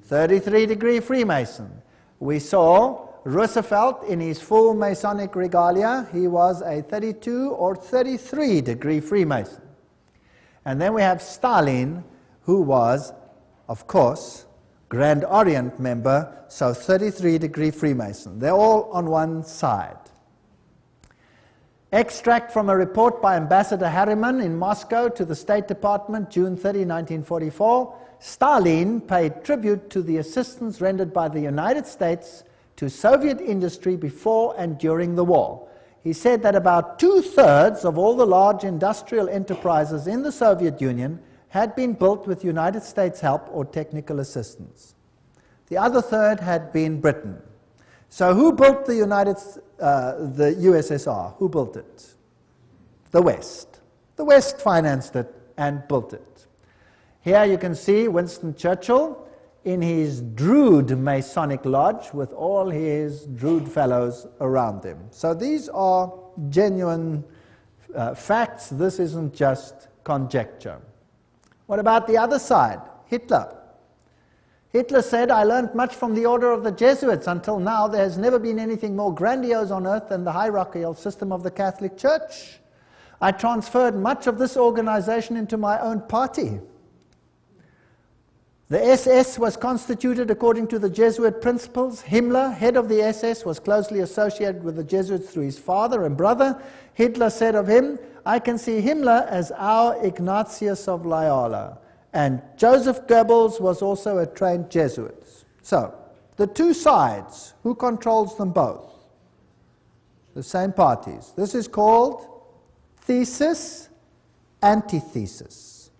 33-degree Freemason. We saw Roosevelt in his full Masonic regalia. He was a 32 or 33-degree Freemason. And then we have Stalin, who was, of course, Grand Orient member, so 33-degree Freemason. They're all on one side. Extract from a report by Ambassador Harriman in Moscow to the State Department, June 30, 1944. Stalin paid tribute to the assistance rendered by the United States to Soviet industry before and during the war. He said that about 2/3 of all the large industrial enterprises in the Soviet Union had been built with United States help or technical assistance. The other third had been Britain. So who built the USSR? Who built it? The West. The West financed it and built it. Here you can see Winston Churchill in his Druid Masonic Lodge with all his Druid fellows around him. So these are genuine facts. This isn't just conjecture. What about the other side? Hitler. Hitler said, I learned much from the order of the Jesuits. Until now, there has never been anything more grandiose on earth than the hierarchical system of the Catholic Church. I transferred much of this organization into my own party. The SS was constituted according to the Jesuit principles. Himmler, head of the SS, was closely associated with the Jesuits through his father and brother. Hitler said of him, I can see Himmler as our Ignatius of Loyola. And Joseph Goebbels was also a trained Jesuit. So, the two sides, who controls them both? The same parties. This is called thesis, antithesis.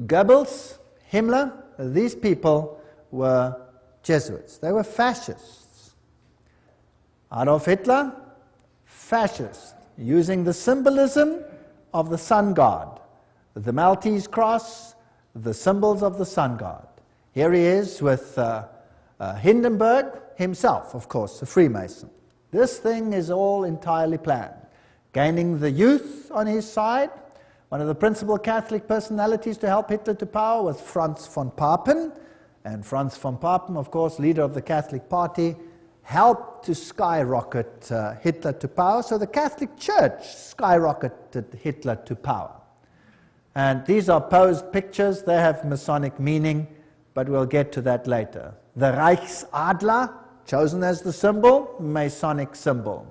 Goebbels, Himmler, these people were Jesuits. They were fascists. Adolf Hitler, fascist, using the symbolism of the sun god, the Maltese cross, the symbols of the sun god. Here he is with Hindenburg himself, of course, a Freemason. This thing is all entirely planned. Gaining the youth on his side. One of the principal Catholic personalities to help Hitler to power was Franz von Papen. And Franz von Papen, of course, leader of the Catholic Party, helped to skyrocket Hitler to power. So the Catholic Church skyrocketed Hitler to power. And these are posed pictures. They have Masonic meaning, but we'll get to that later. The Reichsadler, chosen as the symbol, Masonic symbol.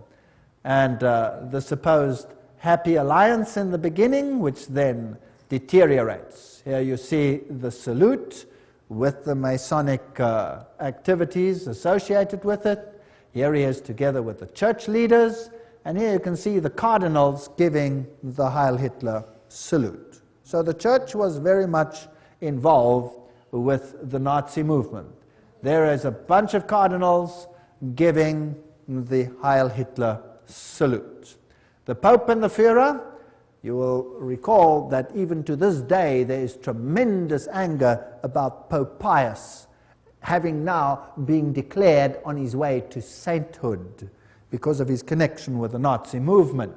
And the supposed happy alliance in the beginning, which then deteriorates. Here you see the salute with the Masonic activities associated with it. Here he is together with the church leaders, and here you can see the cardinals giving the Heil Hitler salute. So the church was very much involved with the Nazi movement. There is a bunch of cardinals giving the Heil Hitler salute. The Pope and the Führer, you will recall that even to this day there is tremendous anger about Pope Pius having now been declared on his way to sainthood because of his connection with the Nazi movement.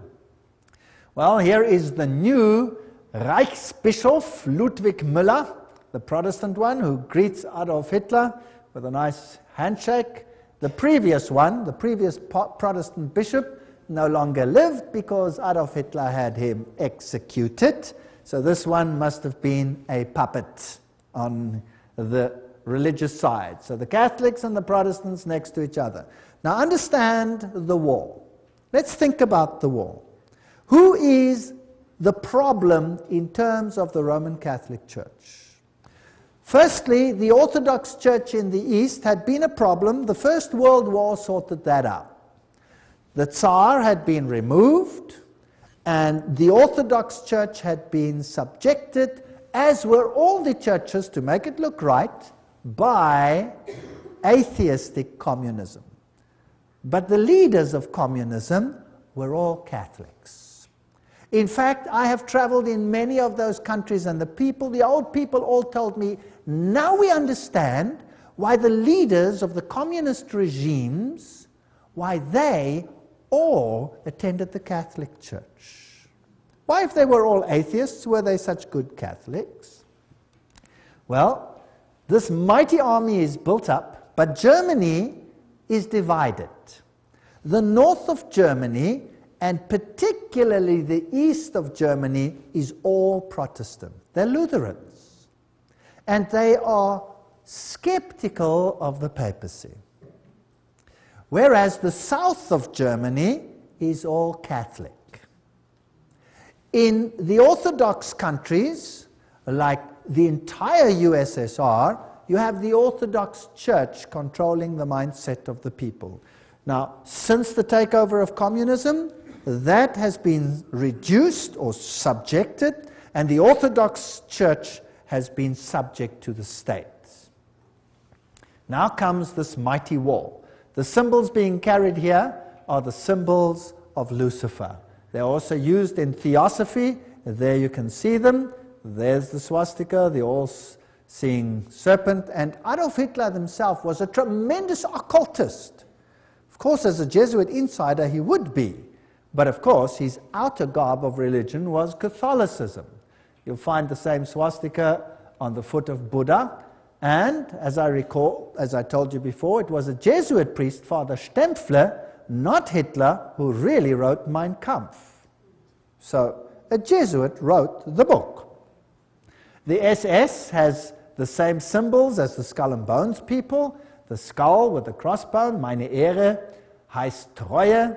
Well, here is the new Reichsbischof Ludwig Müller, the Protestant one, who greets Adolf Hitler with a nice handshake. The previous one, the previous Protestant bishop, no longer lived because Adolf Hitler had him executed. So this one must have been a puppet on the religious side. So the Catholics and the Protestants next to each other. Now understand the war. Let's think about the war. Who is the problem in terms of the Roman Catholic Church? Firstly, the Orthodox Church in the East had been a problem. The First World War sorted that out. The Tsar had been removed, and the Orthodox Church had been subjected, as were all the churches, to make it look right, by atheistic communism. But the leaders of communism were all Catholics. In fact, I have traveled in many of those countries, and the old people all told me, now we understand why the leaders of the communist regimes, why they all attended the Catholic Church. Why, if they were all atheists, were they such good Catholics? Well, this mighty army is built up, but Germany is divided. The north of Germany, and particularly the east of Germany, is all Protestant. They're Lutherans. And they are skeptical of the papacy. Whereas the south of Germany is all Catholic. In the Orthodox countries, like the entire USSR, you have the Orthodox Church controlling the mindset of the people. Now, since the takeover of communism, that has been reduced or subjected, and the Orthodox Church has been subject to the state. Now comes this mighty war. The symbols being carried here are the symbols of Lucifer. They're also used in Theosophy. There you can see them. There's the swastika, the all seeing serpent, and Adolf Hitler himself was a tremendous occultist. Of course, as a Jesuit insider, he would be, but of course, his outer garb of religion was Catholicism. You'll find the same swastika on the foot of Buddha, and as I recall, as I told you before, it was a Jesuit priest, Father Stempfler, not Hitler, who really wrote Mein Kampf. So, a Jesuit wrote the book. The SS has the same symbols as the Skull and Bones people. The skull with the crossbone, meine Ehre, heißt Treue.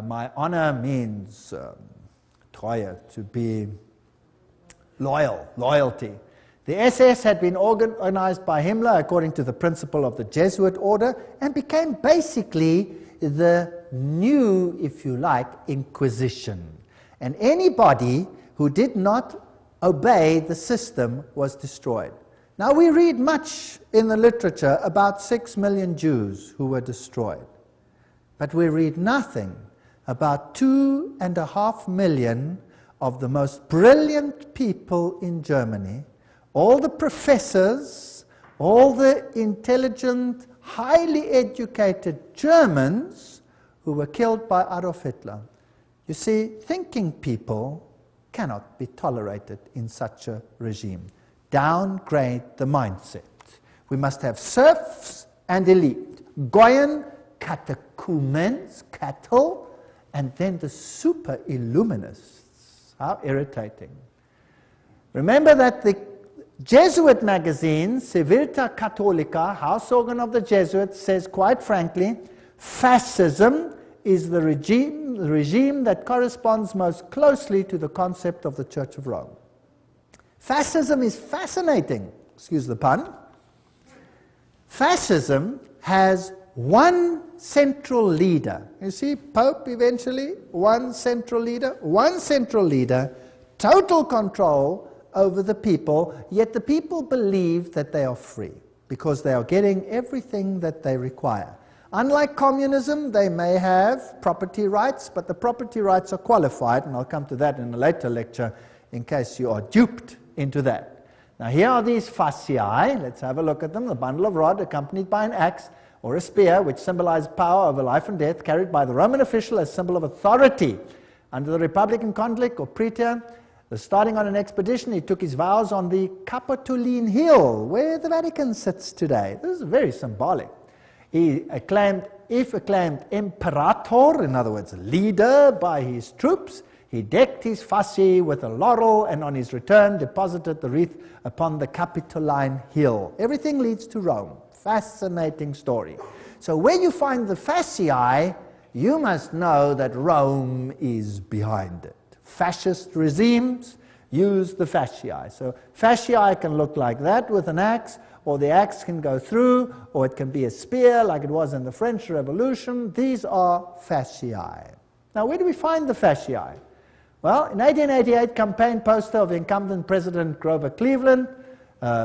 My honor means Treue, to be loyal, loyalty. The SS had been organized by Himmler according to the principle of the Jesuit order and became basically the new, if you like, Inquisition. And anybody who did not obey the system was destroyed. Now we read much in the literature about 6 million Jews who were destroyed. But we read nothing about 2.5 million of the most brilliant people in Germany, all the professors, all the intelligent, highly educated Germans who were killed by Adolf Hitler. You see, thinking people cannot be tolerated in such a regime. Downgrade the mindset. We must have serfs and elite. Goyen, catechumens, cattle, and then the super illuminists. How irritating. Remember that the Jesuit magazine, Civiltà Cattolica, house organ of the Jesuits, says quite frankly, fascism is the regime that corresponds most closely to the concept of the Church of Rome. Fascism is fascinating, excuse the pun. Fascism has one central leader. You see, Pope eventually, one central leader, total control over the people, yet the people believe that they are free because they are getting everything that they require. Unlike communism, they may have property rights, but the property rights are qualified, and I'll come to that in a later lecture in case you are duped into that. Now here are these fasciae. Let's have a look at them. The bundle of rod accompanied by an axe or a spear, which symbolized power over life and death, carried by the Roman official as symbol of authority. Under the Republican conflict or praetor, starting on an expedition, he took his vows on the Capitoline Hill, where the Vatican sits today. This is very symbolic. He acclaimed imperator, in other words, leader by his troops. He decked his fasci with a laurel, and on his return deposited the wreath upon the Capitoline Hill. Everything leads to Rome. Fascinating story. So when you find the fasciae, you must know that Rome is behind it. Fascist regimes use the fasciae. So fasciae can look like that with an axe, or the axe can go through, or it can be a spear like it was in the French Revolution. These are fasciae. Now, where do we find the fasciae? Well, in 1888, campaign poster of incumbent President Grover Cleveland,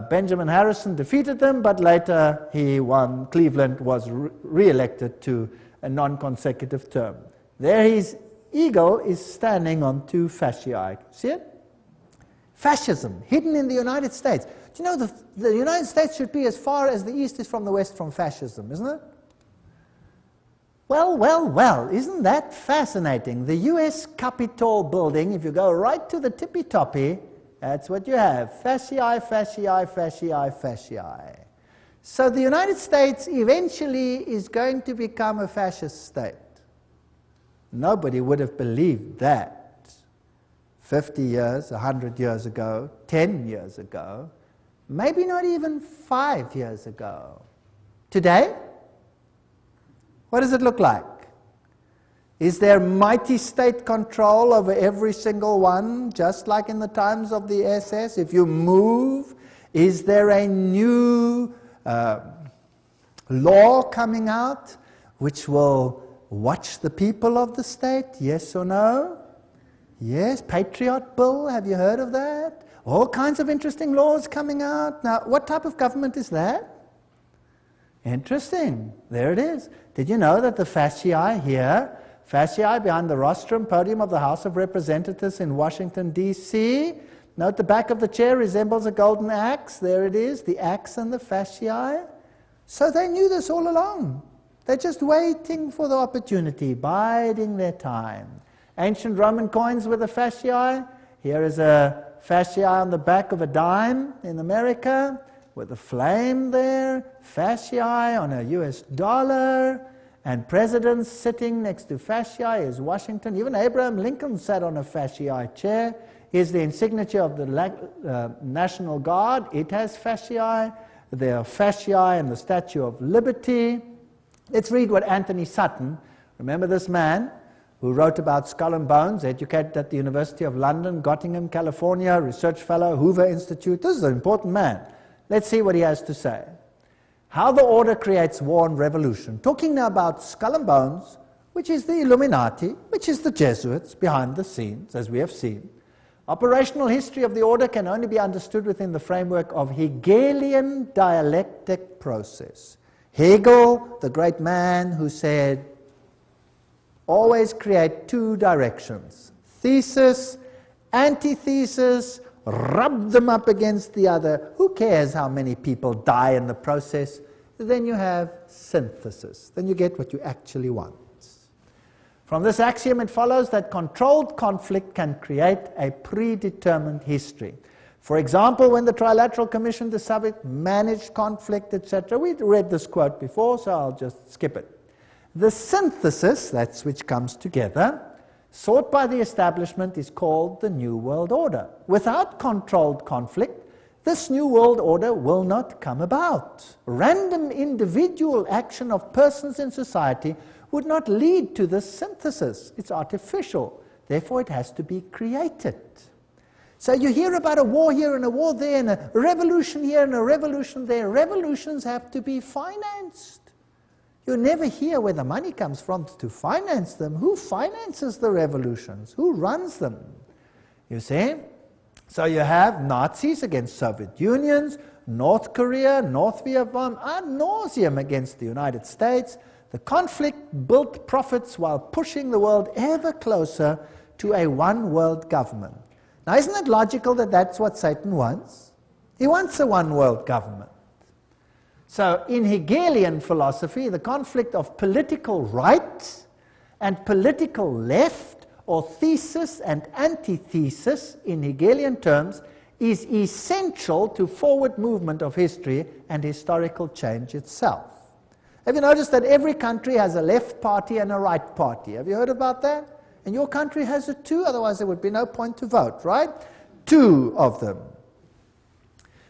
Benjamin Harrison defeated them, but later he won. Cleveland was re-elected to a non-consecutive term. There his eagle is standing on 2 fasciae. See it? Fascism, hidden in the United States. Do you know the United States should be as far as the East is from the West from fascism, isn't it? Well, isn't that fascinating? The U.S. Capitol building, if you go right to the tippy-toppy, that's what you have. Fasciae, fasciae, fasciae, fasciae. So the United States eventually is going to become a fascist state. Nobody would have believed that 50 years, 100 years ago, 10 years ago, maybe not even 5 years ago. Today, what does it look like? Is there mighty state control over every single one, just like in the times of the SS? If you move, is there a new law coming out which will watch the people of the state? Yes or no? Yes, Patriot Bill, have you heard of that? All kinds of interesting laws coming out. Now, what type of government is that? Interesting. There it is. Did you know that the fasciae here, fasciae behind the rostrum podium of the House of Representatives in Washington, D.C., Note the back of the chair resembles a golden axe. There it is, the axe and the fasciae. So they knew this all along. They're just waiting for the opportunity, biding their time. Ancient Roman coins with the fasciae. Here is a fasciae on the back of a dime in America, with a flame there, fasciae on a US dollar, and presidents sitting next to fasciae is Washington. Even Abraham Lincoln sat on a fasciae chair. Here's the insignia of the National Guard. It has fasciae. There are fasciae in the Statue of Liberty. Let's read what Anthony Sutton, remember this man who wrote about Skull and Bones, educated at the University of London, Göttingen, California, research fellow, Hoover Institute. This is an important man. Let's see what he has to say. How the order creates war and revolution. Talking now about Skull and Bones, which is the Illuminati, which is the Jesuits behind the scenes, as we have seen. Operational history of the order can only be understood within the framework of Hegelian dialectic process. Hegel, the great man who said, always create two directions. Thesis, antithesis, rub them up against the other. Who cares how many people die in the process? Then you have synthesis. Then you get what you actually want. From this axiom, it follows that controlled conflict can create a predetermined history. For example, when the Trilateral Commission to subject managed conflict, etc., we read this quote before, so I'll just skip it. The synthesis, that's which comes together, sought by the establishment is called the New World Order. Without controlled conflict, this New World Order will not come about. Random individual action of persons in society would not lead to this synthesis. It's artificial. Therefore, it has to be created. So you hear about a war here and a war there and a revolution here and a revolution there. Revolutions have to be financed. You never hear where the money comes from to finance them. Who finances the revolutions? Who runs them? You see? So you have Nazis against Soviet Unions, North Korea, North Vietnam, ad nauseum against the United States. The conflict built profits while pushing the world ever closer to a one-world government. Now, isn't it logical that that's what Satan wants? He wants a one-world government. So, in Hegelian philosophy, the conflict of political right and political left, or thesis and antithesis in Hegelian terms, is essential to forward movement of history and historical change itself. Have you noticed that every country has a left party and a right party? Have you heard about that? And your country has it too, otherwise there would be no point to vote, right? Two of them.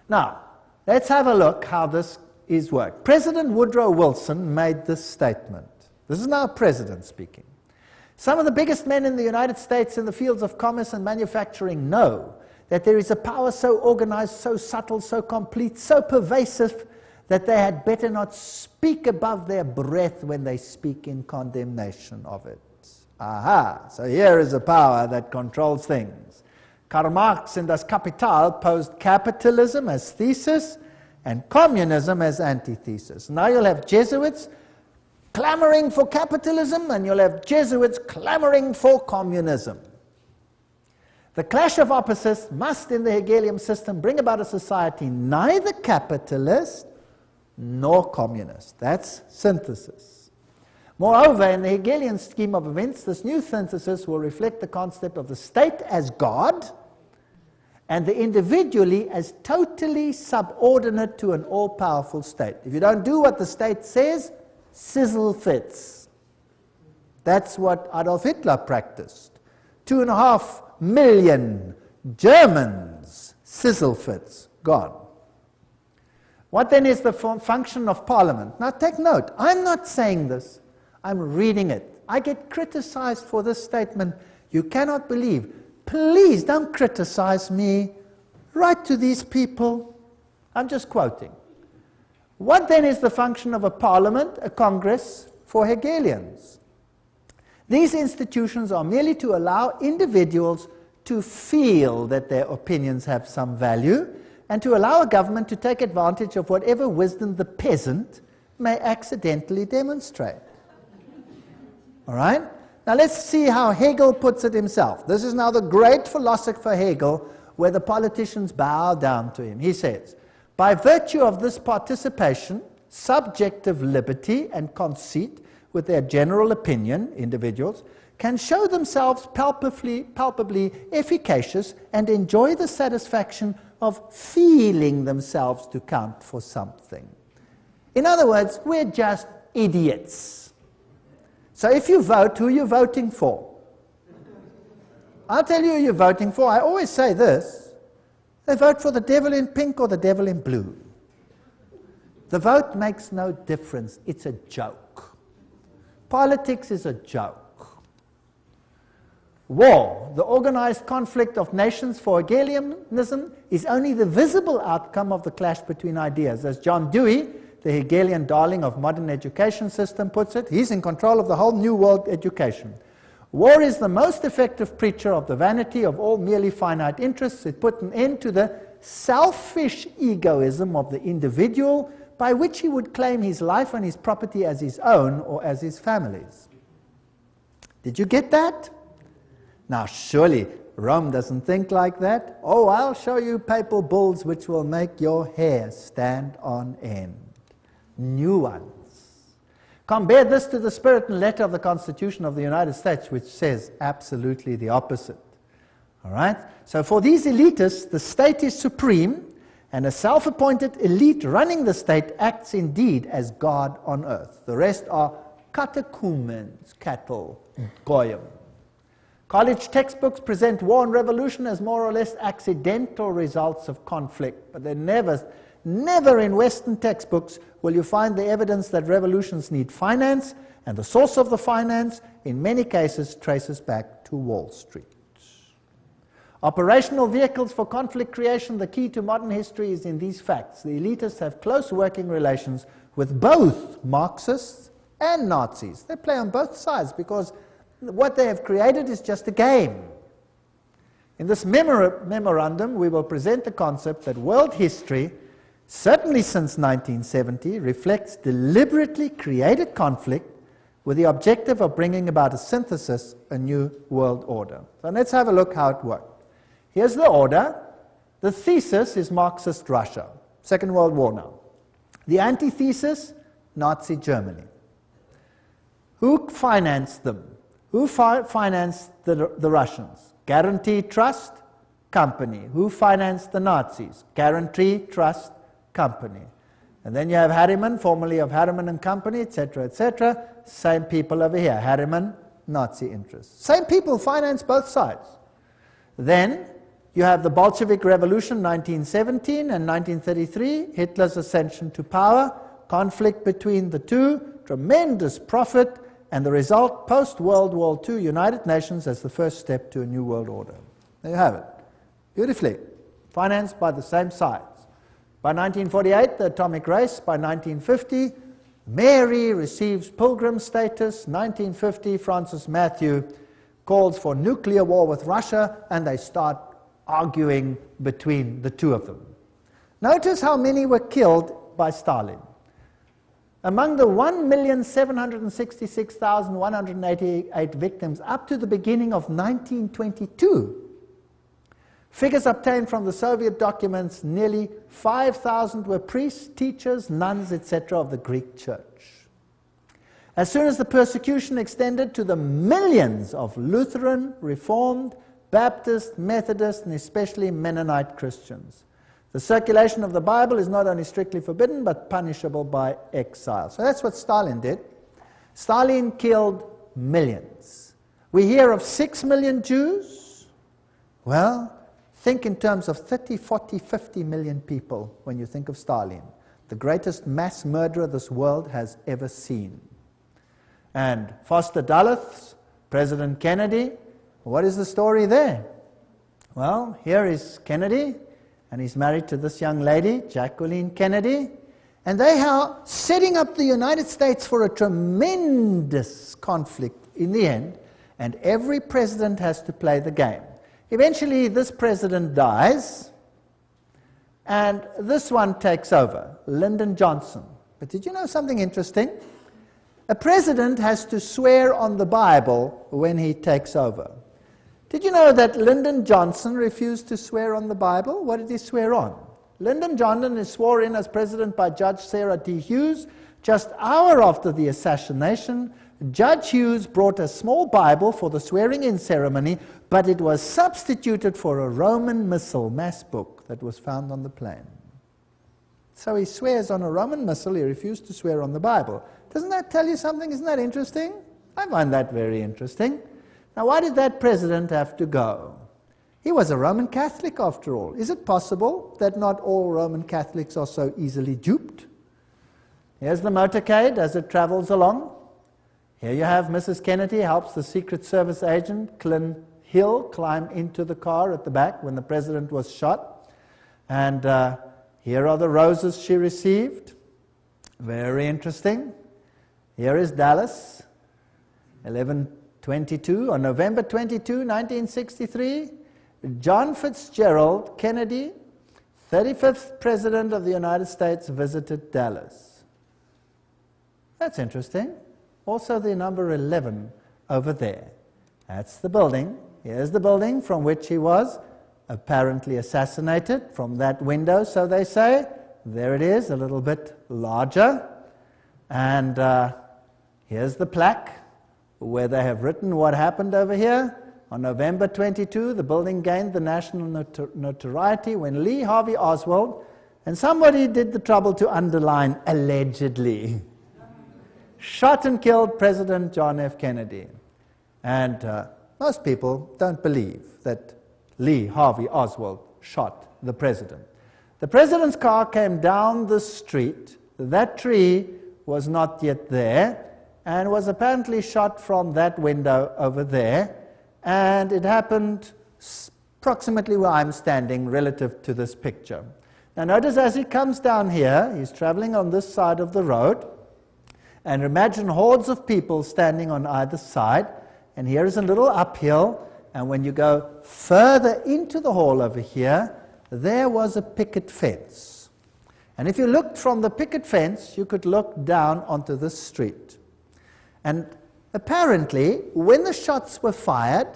Now, let's have a look how this is worked. President Woodrow Wilson made this statement. This is now a president speaking. Some of the biggest men in the United States in the fields of commerce and manufacturing know that there is a power so organized, so subtle, so complete, so pervasive, that they had better not speak above their breath when they speak in condemnation of it. Aha, so here is a power that controls things. Karl Marx in Das Kapital posed capitalism as thesis and communism as antithesis. Now you'll have Jesuits clamoring for capitalism and you'll have Jesuits clamoring for communism. The clash of opposites must, in the Hegelian system, bring about a society neither capitalist nor communist. That's synthesis. Moreover, in the Hegelian scheme of events, this new synthesis will reflect the concept of the state as God and the individually as totally subordinate to an all-powerful state. If you don't do what the state says, sizzle fits. That's what Adolf Hitler practiced. 2.5 million Germans, sizzle fits, gone. What then is the function of Parliament? Now take note, I'm not saying this, I'm reading it. I get criticized for this statement. You cannot believe. Please don't criticize me. Write to these people. I'm just quoting. What then is the function of a parliament, a congress, for Hegelians? These institutions are merely to allow individuals to feel that their opinions have some value, and to allow a government to take advantage of whatever wisdom the peasant may accidentally demonstrate. All right? Now let's see how Hegel puts it himself. This is now the great philosopher Hegel where the politicians bow down to him. He says, by virtue of this participation, subjective liberty and conceit with their general opinion, individuals, can show themselves palpably efficacious and enjoy the satisfaction of feeling themselves to count for something. In other words, we're just idiots. So if you vote, who are you voting for? I'll tell you who you're voting for. I always say this. They vote for the devil in pink or the devil in blue. The vote makes no difference. It's a joke. Politics is a joke. War, the organized conflict of nations for Hegelianism, is only the visible outcome of the clash between ideas. As John Dewey, the Hegelian darling of modern education system, puts it, he's in control of the whole new world education. War is the most effective preacher of the vanity of all merely finite interests. It put an end to the selfish egoism of the individual, by which he would claim his life and his property as his own or as his family's. Did you get that? Now, surely Rome doesn't think like that. Oh, I'll show you papal bulls which will make your hair stand on end. New ones. Compare this to the spirit and letter of the Constitution of the United States, which says absolutely the opposite. All right? So for these elitists, the state is supreme, and a self-appointed elite running the state acts indeed as God on earth. The rest are catechumens, cattle, goyim. College textbooks present war and revolution as more or less accidental results of conflict, but they're never in Western textbooks will you find the evidence that revolutions need finance, and the source of the finance, in many cases, traces back to Wall Street. Operational vehicles for conflict creation, the key to modern history is in these facts. The elitists have close working relations with both Marxists and Nazis. They play on both sides because what they have created is just a game. In this memorandum, we will present the concept that world history, certainly since 1970, reflects deliberately created conflict with the objective of bringing about a synthesis, a new world order. So let's have a look how it worked. Here's the order. The thesis is Marxist Russia, Second World War now. The antithesis, Nazi Germany. Who financed them? Who financed the Russians? Guarantee Trust Company. Who financed the Nazis? Guarantee Trust Company. And then you have Harriman, formerly of Harriman and Company, etc., etc. Same people over here. Harriman, Nazi interests. Same people finance both sides. Then you have the Bolshevik Revolution, 1917 and 1933, Hitler's ascension to power, conflict between the two, tremendous profit, and the result, post-World War II, United Nations as the first step to a new world order. There you have it. Beautifully. Financed by the same sides. By 1948, the atomic race. By 1950, Mary receives pilgrim status. 1950, Francis Matthew calls for nuclear war with Russia, and they start arguing between the two of them. Notice how many were killed by Stalin. Among the 1,766,188 victims up to the beginning of 1922, figures obtained from the Soviet documents, nearly 5,000 were priests, teachers, nuns, etc. of the Greek Church. As soon as the persecution extended to the millions of Lutheran, Reformed, Baptist, Methodist, and especially Mennonite Christians, the circulation of the Bible is not only strictly forbidden, but punishable by exile. So that's what Stalin did. Stalin killed millions. We hear of 6 million Jews. Well, think in terms of 30, 40, 50 million people when you think of Stalin, the greatest mass murderer this world has ever seen. And Foster Dulles, President Kennedy, what is the story there? Well, here is Kennedy, and he's married to this young lady, Jacqueline Kennedy, and they are setting up the United States for a tremendous conflict in the end, and every president has to play the game. Eventually, this president dies, and this one takes over, Lyndon Johnson. But did you know something interesting? A president has to swear on the Bible when he takes over. Did you know that Lyndon Johnson refused to swear on the Bible? What did he swear on? Lyndon Johnson is sworn in as president by Judge Sarah D. Hughes. Just hour after the assassination, Judge Hughes brought a small Bible for the swearing-in ceremony, but it was substituted for a Roman missal, mass book, that was found on the plane. So he swears on a Roman missal, he refused to swear on the Bible. Doesn't that tell you something? Isn't that interesting? I find that very interesting. Now, why did that president have to go? He was a Roman Catholic, after all. Is it possible that not all Roman Catholics are so easily duped? Here's the motorcade as it travels along. Here you have Mrs. Kennedy helps the Secret Service agent, Clint Hill, climb into the car at the back when the president was shot. And here are the roses she received. Very interesting. Here is Dallas, 11/22. On November 22, 1963, John Fitzgerald Kennedy, 35th President of the United States, visited Dallas. That's interesting. Also the number 11 over there. That's the building. Here's the building from which he was apparently assassinated, from that window, so they say. There it is, a little bit larger. And here's the plaque where they have written what happened over here. On November 22, the building gained the national notoriety when Lee Harvey Oswald, and somebody did the trouble to underline allegedly, shot and killed President John F. Kennedy. And most people don't believe that Lee Harvey Oswald shot the president. The president's car came down the street. That tree was not yet there and was apparently shot from that window over there. And it happened approximately where I'm standing relative to this picture. Now notice as he comes down here, he's traveling on this side of the road. And imagine hordes of people standing on either side. And here is a little uphill. And when you go further into the hall over here, there was a picket fence. And if you looked from the picket fence, you could look down onto the street. And apparently, when the shots were fired,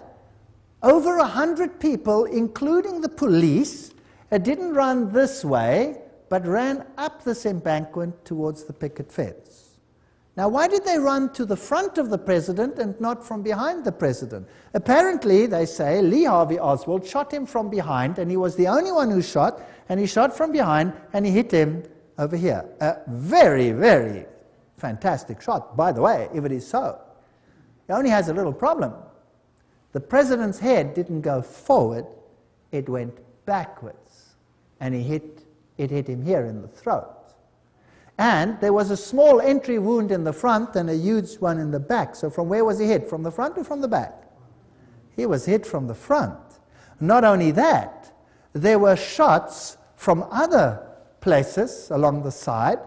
over 100 people, including the police, didn't run this way, but ran up this embankment towards the picket fence. Now, why did they run to the front of the president and not from behind the president? Apparently, they say, Lee Harvey Oswald shot him from behind, and he was the only one who shot, and he shot from behind, and he hit him over here. A very, very fantastic shot, by the way, if it is so. It only has a little problem. The president's head didn't go forward, it went backwards, and it hit him here in the throat. And there was a small entry wound in the front and a huge one in the back. So from where was he hit? From the front or from the back? He was hit from the front. Not only that, there were shots from other places along the side,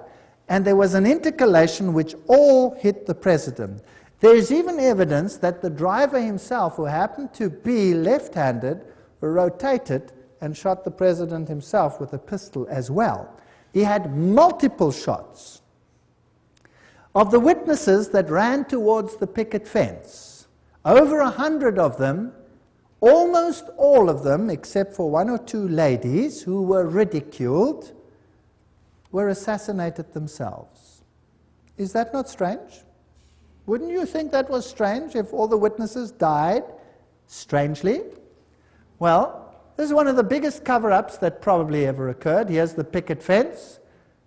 and there was an intercalation which all hit the president. There is even evidence that the driver himself, who happened to be left-handed, rotated and shot the president himself with a pistol as well. He had multiple shots. Of the witnesses that ran towards the picket fence, over 100 of them, almost all of them, except for one or two ladies who were ridiculed, were assassinated themselves. Is that not strange? Wouldn't you think that was strange if all the witnesses died strangely? Well, this is one of the biggest cover-ups that probably ever occurred. Here's the picket fence.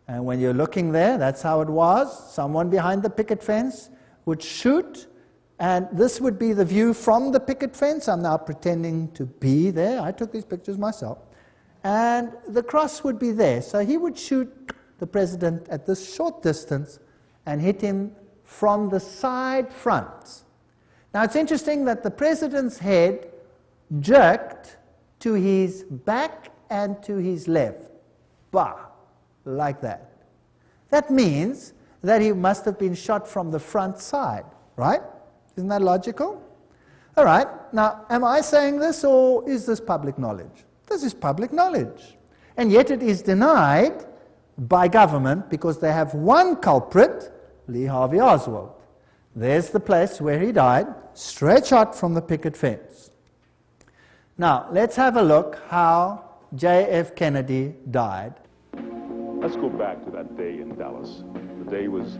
And when you're looking there, that's how it was. Someone behind the picket fence would shoot. And this would be the view from the picket fence. I'm now pretending to be there. I took these pictures myself. And the cross would be there. So he would shoot the president at this short distance and hit him from the side front. Now it's interesting that the president's head jerked to his back and to his left. Bah! Like that. That means that he must have been shot from the front side, right? Isn't that logical? All right. Now, am I saying this, or is this public knowledge? This is public knowledge. And yet it is denied by government because they have one culprit, Lee Harvey Oswald. There's the place where he died, straight shot from the picket fence. Now, let's have a look how J.F. Kennedy died. Let's go back to that day in Dallas. The day was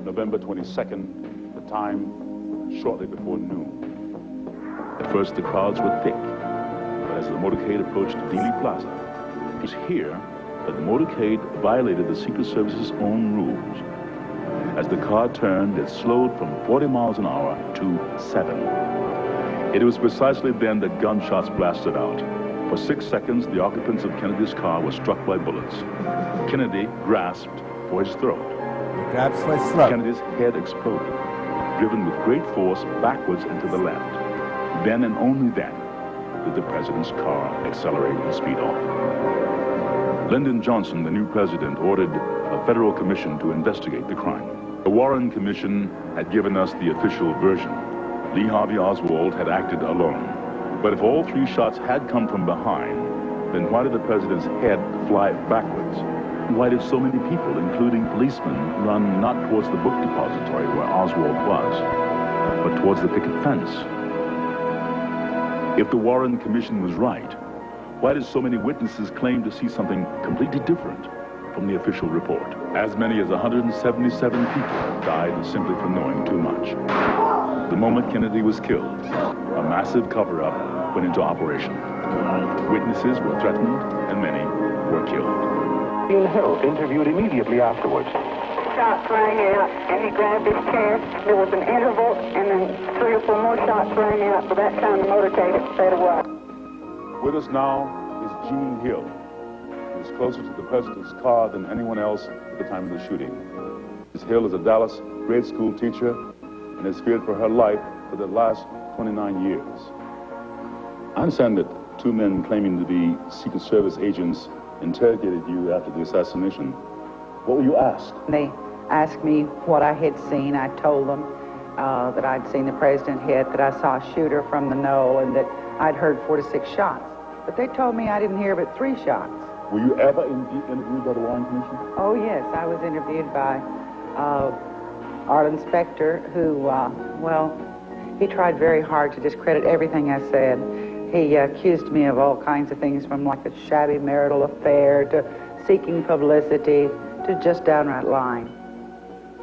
November 22nd, the time shortly before noon. At first, the crowds were thick, but as the motorcade approached Dealey Plaza, it was here that the motorcade violated the Secret Service's own rules. As the car turned, it slowed from 40 miles an hour to 7. It was precisely then that gunshots blasted out. For 6 seconds, the occupants of Kennedy's car were struck by bullets. Kennedy grasped for his throat. Grabs for his throat. Kennedy's head exploded, driven with great force backwards and to the left. Then and only then did the president's car accelerate and speed off. Lyndon Johnson, the new president, ordered a federal commission to investigate the crime. The Warren Commission had given us the official version. Lee Harvey Oswald had acted alone. But if all 3 shots had come from behind, then why did the president's head fly backwards? Why did so many people, including policemen, run not towards the book depository where Oswald was, but towards the picket fence? If the Warren Commission was right, why did so many witnesses claim to see something completely different from the official report? As many as 177 people died simply for knowing too much. The moment Kennedy was killed, a massive cover-up went into operation. Witnesses were threatened and many were killed. Bill Hill interviewed immediately afterwards. Shots rang out, and he grabbed his chest. There was an interval, and then 3 or 4 more shots rang out. By that time, the motorcade had sped away. With us now is Gene Hill. He was closer to the president's car than anyone else at the time of the shooting. Ms. Hill is a Dallas grade school teacher and has feared for her life for the last 29 years. I understand that 2 men claiming to be Secret Service agents interrogated you after the assassination. What were you asked? They asked me what I had seen. I told them that I'd seen the president hit, that I saw a shooter from the knoll, and that I'd heard 4 to 6 shots. But they told me I didn't hear but 3 shots. Were you ever interviewed by the Warren Commission? Oh, yes. I was interviewed by Arlen Specter, who, well, he tried very hard to discredit everything I said. He accused me of all kinds of things, from like a shabby marital affair to seeking publicity to just downright lying.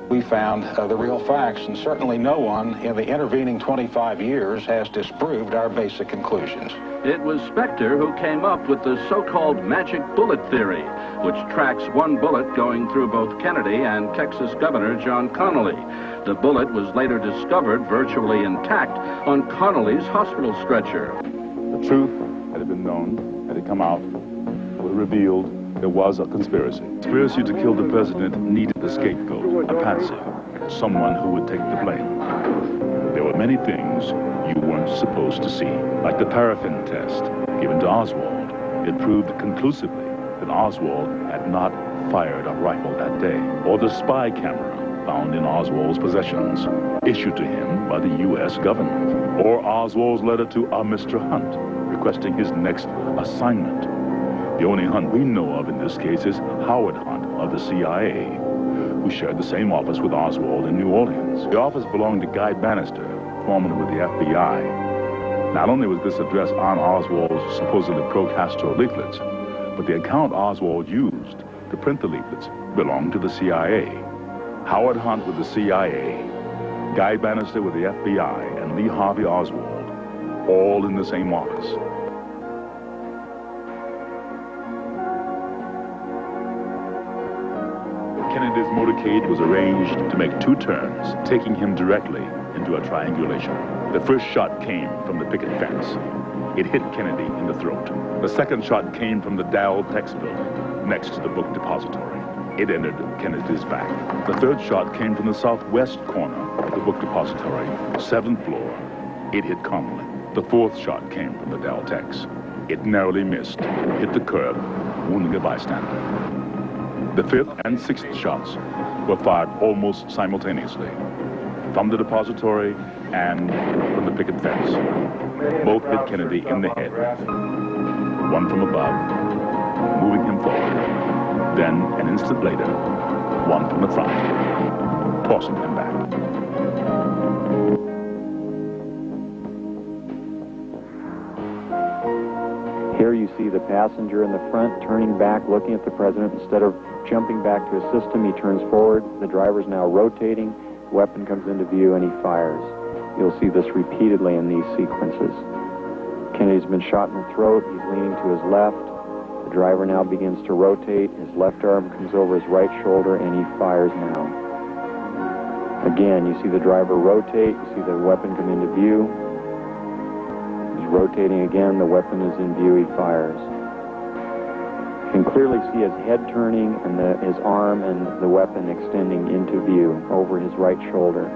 We found the real facts, and certainly no one in the intervening 25 years has disproved our basic conclusions. It was Specter who came up with the so-called magic bullet theory, which tracks one bullet going through both Kennedy and Texas Governor John Connally. The bullet was later discovered virtually intact on Connally's hospital stretcher. The truth, had it been known, had it come out, would have revealed there was a conspiracy. Conspiracy to kill the president needed a scapegoat, a patsy, someone who would take the blame. There were many things you weren't supposed to see, like the paraffin test given to Oswald. It proved conclusively that Oswald had not fired a rifle that day, or the spy camera found in Oswald's possessions, issued to him by the U.S. government, or Oswald's letter to a Mr. Hunt requesting his next assignment. The only Hunt we know of in this case is Howard Hunt of the CIA, who shared the same office with Oswald in New Orleans. The office belonged to Guy Bannister, formerly with the FBI. Not only was this address on Oswald's supposedly pro-Castro leaflets, but the account Oswald used to print the leaflets belonged to the CIA. Howard Hunt with the CIA, Guy Bannister with the FBI, and Lee Harvey Oswald, all in the same office. Kennedy's motorcade was arranged to make 2 turns, taking him directly into a triangulation. The first shot came from the picket fence. It hit Kennedy in the throat. The second shot came from the Dow Tex building, next to the book depository. It entered Kennedy's back. The third shot came from the southwest corner of the book depository, 7th floor. It hit Connally. The fourth shot came from the Dow Tex. It narrowly missed, hit the curb, wounding a bystander. The 5th and 6th shots were fired almost simultaneously, from the depository and from the picket fence. Both hit Kennedy in the head, one from above, moving him forward. Then, an instant later, one from the front, tossing him back. Here you see the passenger in the front turning back, looking at the president. Instead of jumping back to assist him, he turns forward. The driver's now rotating. The weapon comes into view, and he fires. You'll see this repeatedly in these sequences. Kennedy's been shot in the throat. He's leaning to his left. The driver now begins to rotate. His left arm comes over his right shoulder, and he fires now. Again, you see the driver rotate. You see the weapon come into view. He's rotating again. The weapon is in view. He fires. You can clearly see his head turning and his arm and the weapon extending into view over his right shoulder.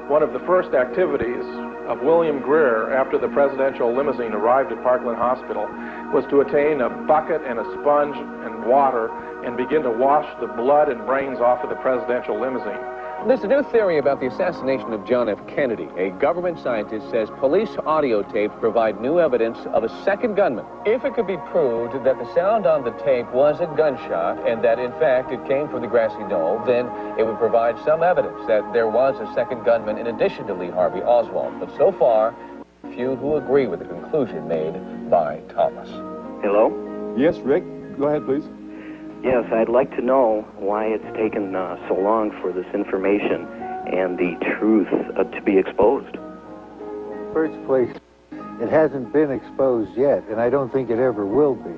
One of the first activities of William Greer after the presidential limousine arrived at Parkland Hospital was to attain a bucket and a sponge and water and begin to wash the blood and brains off of the presidential limousine. There's a new theory about the assassination of John F. Kennedy. A government scientist says police audio tapes provide new evidence of a second gunman. If it could be proved that the sound on the tape was a gunshot and that, in fact, it came from the grassy knoll, then it would provide some evidence that there was a second gunman in addition to Lee Harvey Oswald. But so far, few who agree with the conclusion made by Thomas. Hello? Yes, Rick. Go ahead, please. Yes, I'd like to know why it's taken so long for this information and the truth to be exposed. First place, it hasn't been exposed yet, and I don't think it ever will be.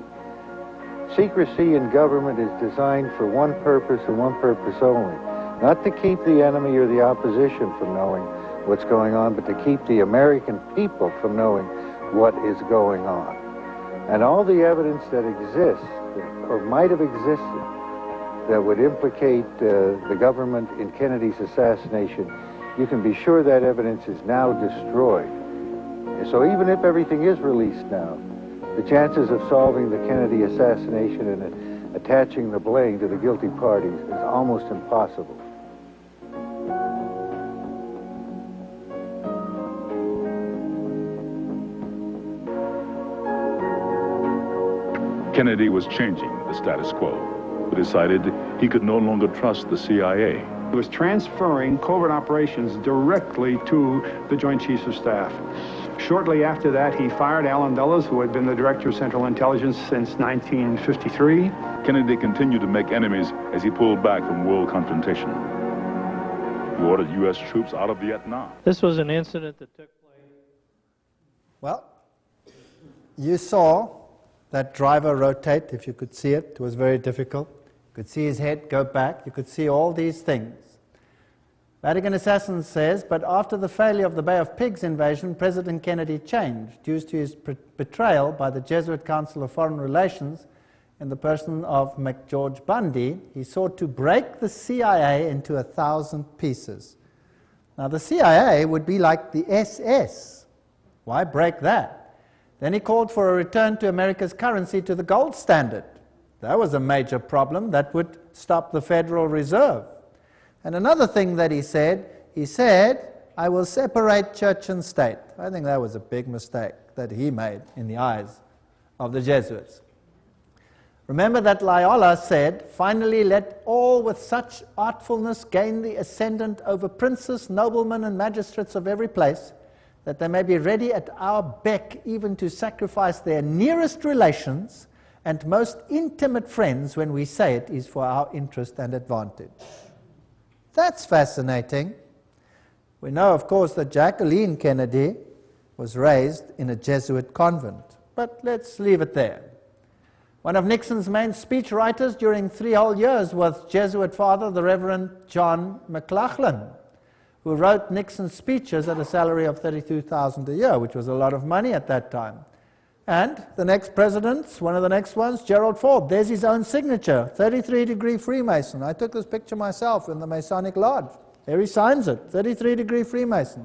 Secrecy in government is designed for one purpose and one purpose only. Not to keep the enemy or the opposition from knowing what's going on, but to keep the American people from knowing what is going on. And all the evidence that exists, or might have existed, that would implicate the government in Kennedy's assassination, you can be sure that evidence is now destroyed. So even if everything is released now, the chances of solving the Kennedy assassination and attaching the blame to the guilty parties is almost impossible. Kennedy was changing the status quo. He decided he could no longer trust the CIA. He was transferring covert operations directly to the Joint Chiefs of Staff. Shortly after that, he fired Allen Dulles, who had been the Director of Central Intelligence since 1953. Kennedy continued to make enemies as he pulled back from world confrontation. He ordered U.S. troops out of Vietnam. This was an incident that took place. Well, you saw that driver rotate, if you could see it. It was very difficult. You could see his head go back. You could see all these things. Vatican Assassin says, but after the failure of the Bay of Pigs invasion, President Kennedy changed due to his betrayal by the Jesuit Council of Foreign Relations in the person of McGeorge Bundy. He sought to break the CIA into 1,000 pieces. Now, the CIA would be like the SS. Why break that? Then he called for a return to America's currency to the gold standard. That was a major problem that would stop the Federal Reserve. And another thing that he said, I will separate church and state. I think that was a big mistake that he made in the eyes of the Jesuits. Remember that Loyola said, finally let all with such artfulness gain the ascendant over princes, noblemen, and magistrates of every place, that they may be ready at our beck even to sacrifice their nearest relations and most intimate friends when we say it is for our interest and advantage. That's fascinating. We know, of course, that Jacqueline Kennedy was raised in a Jesuit convent, but let's leave it there. One of Nixon's main speechwriters during 3 whole years was Jesuit father, the Reverend John McLaughlin, who wrote Nixon's speeches at a salary of $32,000 a year, which was a lot of money at that time. And the next president, one of the next ones, Gerald Ford, there's his own signature, 33-degree Freemason. I took this picture myself in the Masonic Lodge. There he signs it, 33-degree Freemason.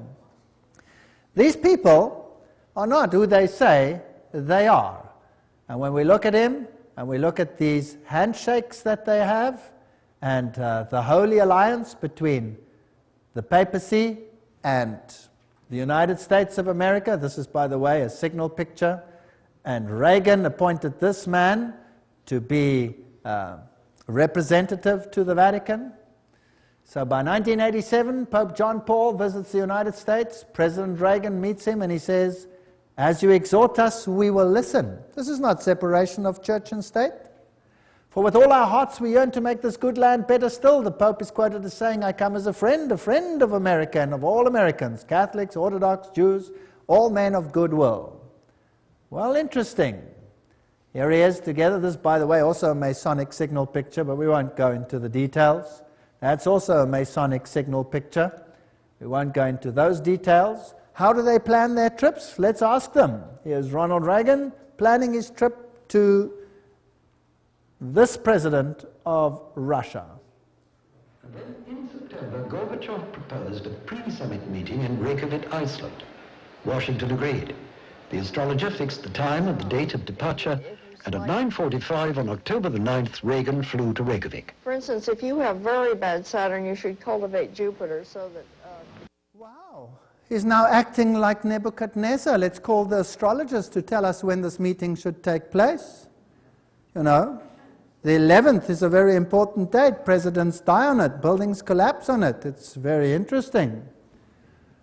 These people are not who they say they are. And when we look at him, and we look at these handshakes that they have, and the Holy Alliance between the papacy and the United States of America. This is, by the way, a signal picture. And Reagan appointed this man to be representative to the Vatican. So by 1987, Pope John Paul visits the United States. President Reagan meets him and he says, As you exhort us, we will listen. This is not separation of church and state. For with all our hearts we yearn to make this good land better still. The Pope is quoted as saying, I come as a friend of America and of all Americans, Catholics, Orthodox, Jews, all men of goodwill. Well, interesting. Here he is together. This, by the way, also a Masonic signal picture, but we won't go into the details. That's also a Masonic signal picture. We won't go into those details. How do they plan their trips? Let's ask them. Here's Ronald Reagan planning his trip to this president of Russia. And then in September, Gorbachev proposed a pre-summit meeting in Reykjavik, Iceland. Washington agreed. The astrologer fixed the time and the date of departure, and at 9:45 on October the 9th, Reagan flew to Reykjavik. For instance, if you have very bad Saturn, you should cultivate Jupiter so that... Wow. He's now acting like Nebuchadnezzar. Let's call the astrologers to tell us when this meeting should take place. You know, the 11th is a very important date. Presidents die on it. Buildings collapse on it. It's very interesting.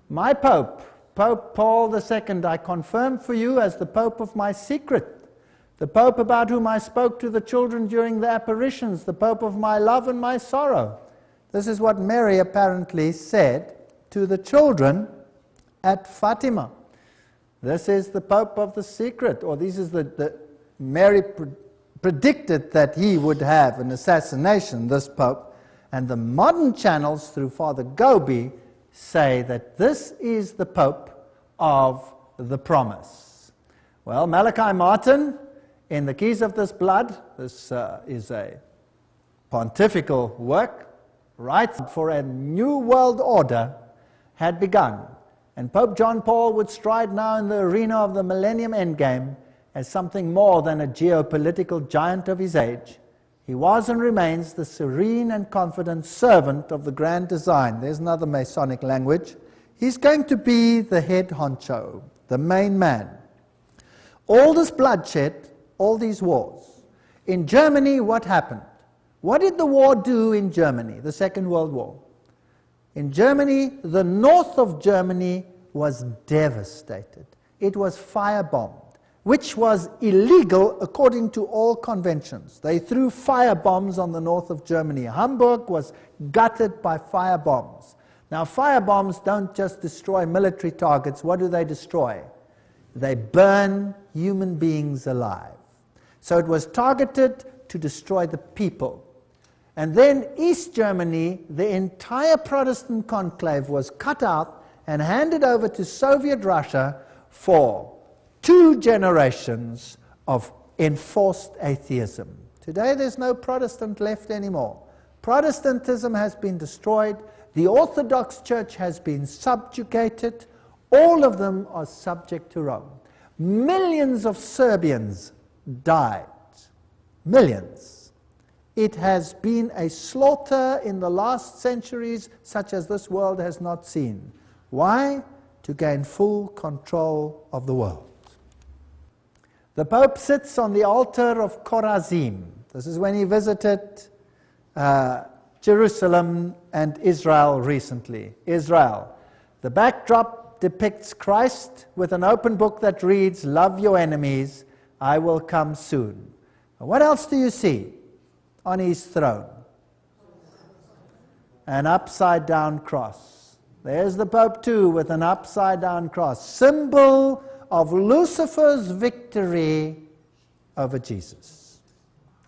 My Pope, Pope Paul II, I confirm for you as the Pope of my secret, the Pope about whom I spoke to the children during the apparitions, the Pope of my love and my sorrow. This is what Mary apparently said to the children at Fatima. This is the Pope of the secret, or this is Mary predicted that he would have an assassination, this Pope, and the modern channels through Father Gobi say that this is the Pope of the promise. Well, Malachi Martin, in The Keys of This Blood, this is a pontifical work, writes for a new world order had begun. And Pope John Paul would stride now in the arena of the Millennium Endgame as something more than a geopolitical giant of his age. He was and remains the serene and confident servant of the grand design. There's another Masonic language. He's going to be the head honcho, the main man. All this bloodshed, all these wars. In Germany, what happened? What did the war do in Germany, the Second World War? In Germany, the north of Germany was devastated. It was firebombed, which was illegal according to all conventions. They threw firebombs on the north of Germany. Hamburg was gutted by firebombs. Now, firebombs don't just destroy military targets. What do they destroy? They burn human beings alive. So it was targeted to destroy the people. And then East Germany, the entire Protestant conclave was cut out and handed over to Soviet Russia for 2 generations of enforced atheism. Today there's no Protestant left anymore. Protestantism has been destroyed. The Orthodox Church has been subjugated. All of them are subject to Rome. Millions of Serbians died. Millions. It has been a slaughter in the last centuries such as this world has not seen. Why? To gain full control of the world. The Pope sits on the altar of Chorazim. This is when he visited Jerusalem and Israel recently. Israel. The backdrop depicts Christ with an open book that reads, "Love your enemies, I will come soon." What else do you see on his throne? An upside-down cross. There's the Pope too with an upside-down cross, symbol of Lucifer's victory over Jesus.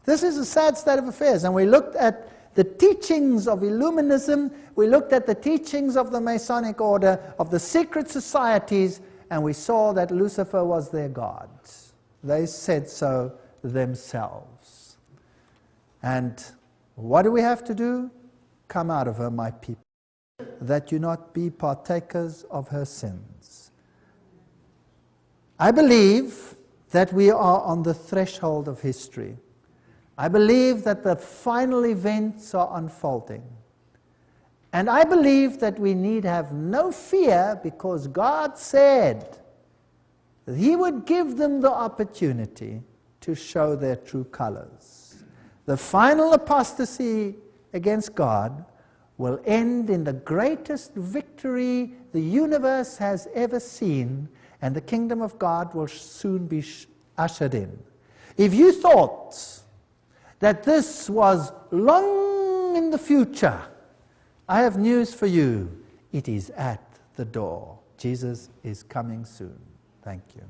This is a sad state of affairs, and we looked at the teachings of Illuminism, we looked at the teachings of the Masonic order, of the secret societies, and we saw that Lucifer was their god. They said so themselves. And what do we have to do? Come out of her, my people, that you not be partakers of her sins. I believe that we are on the threshold of history. I believe that the final events are unfolding. And I believe that we need have no fear because God said that He would give them the opportunity to show their true colors. The final apostasy against God will end in the greatest victory the universe has ever seen, and the kingdom of God will soon be ushered in. If you thought that this was long in the future, I have news for you. It is at the door. Jesus is coming soon. Thank you.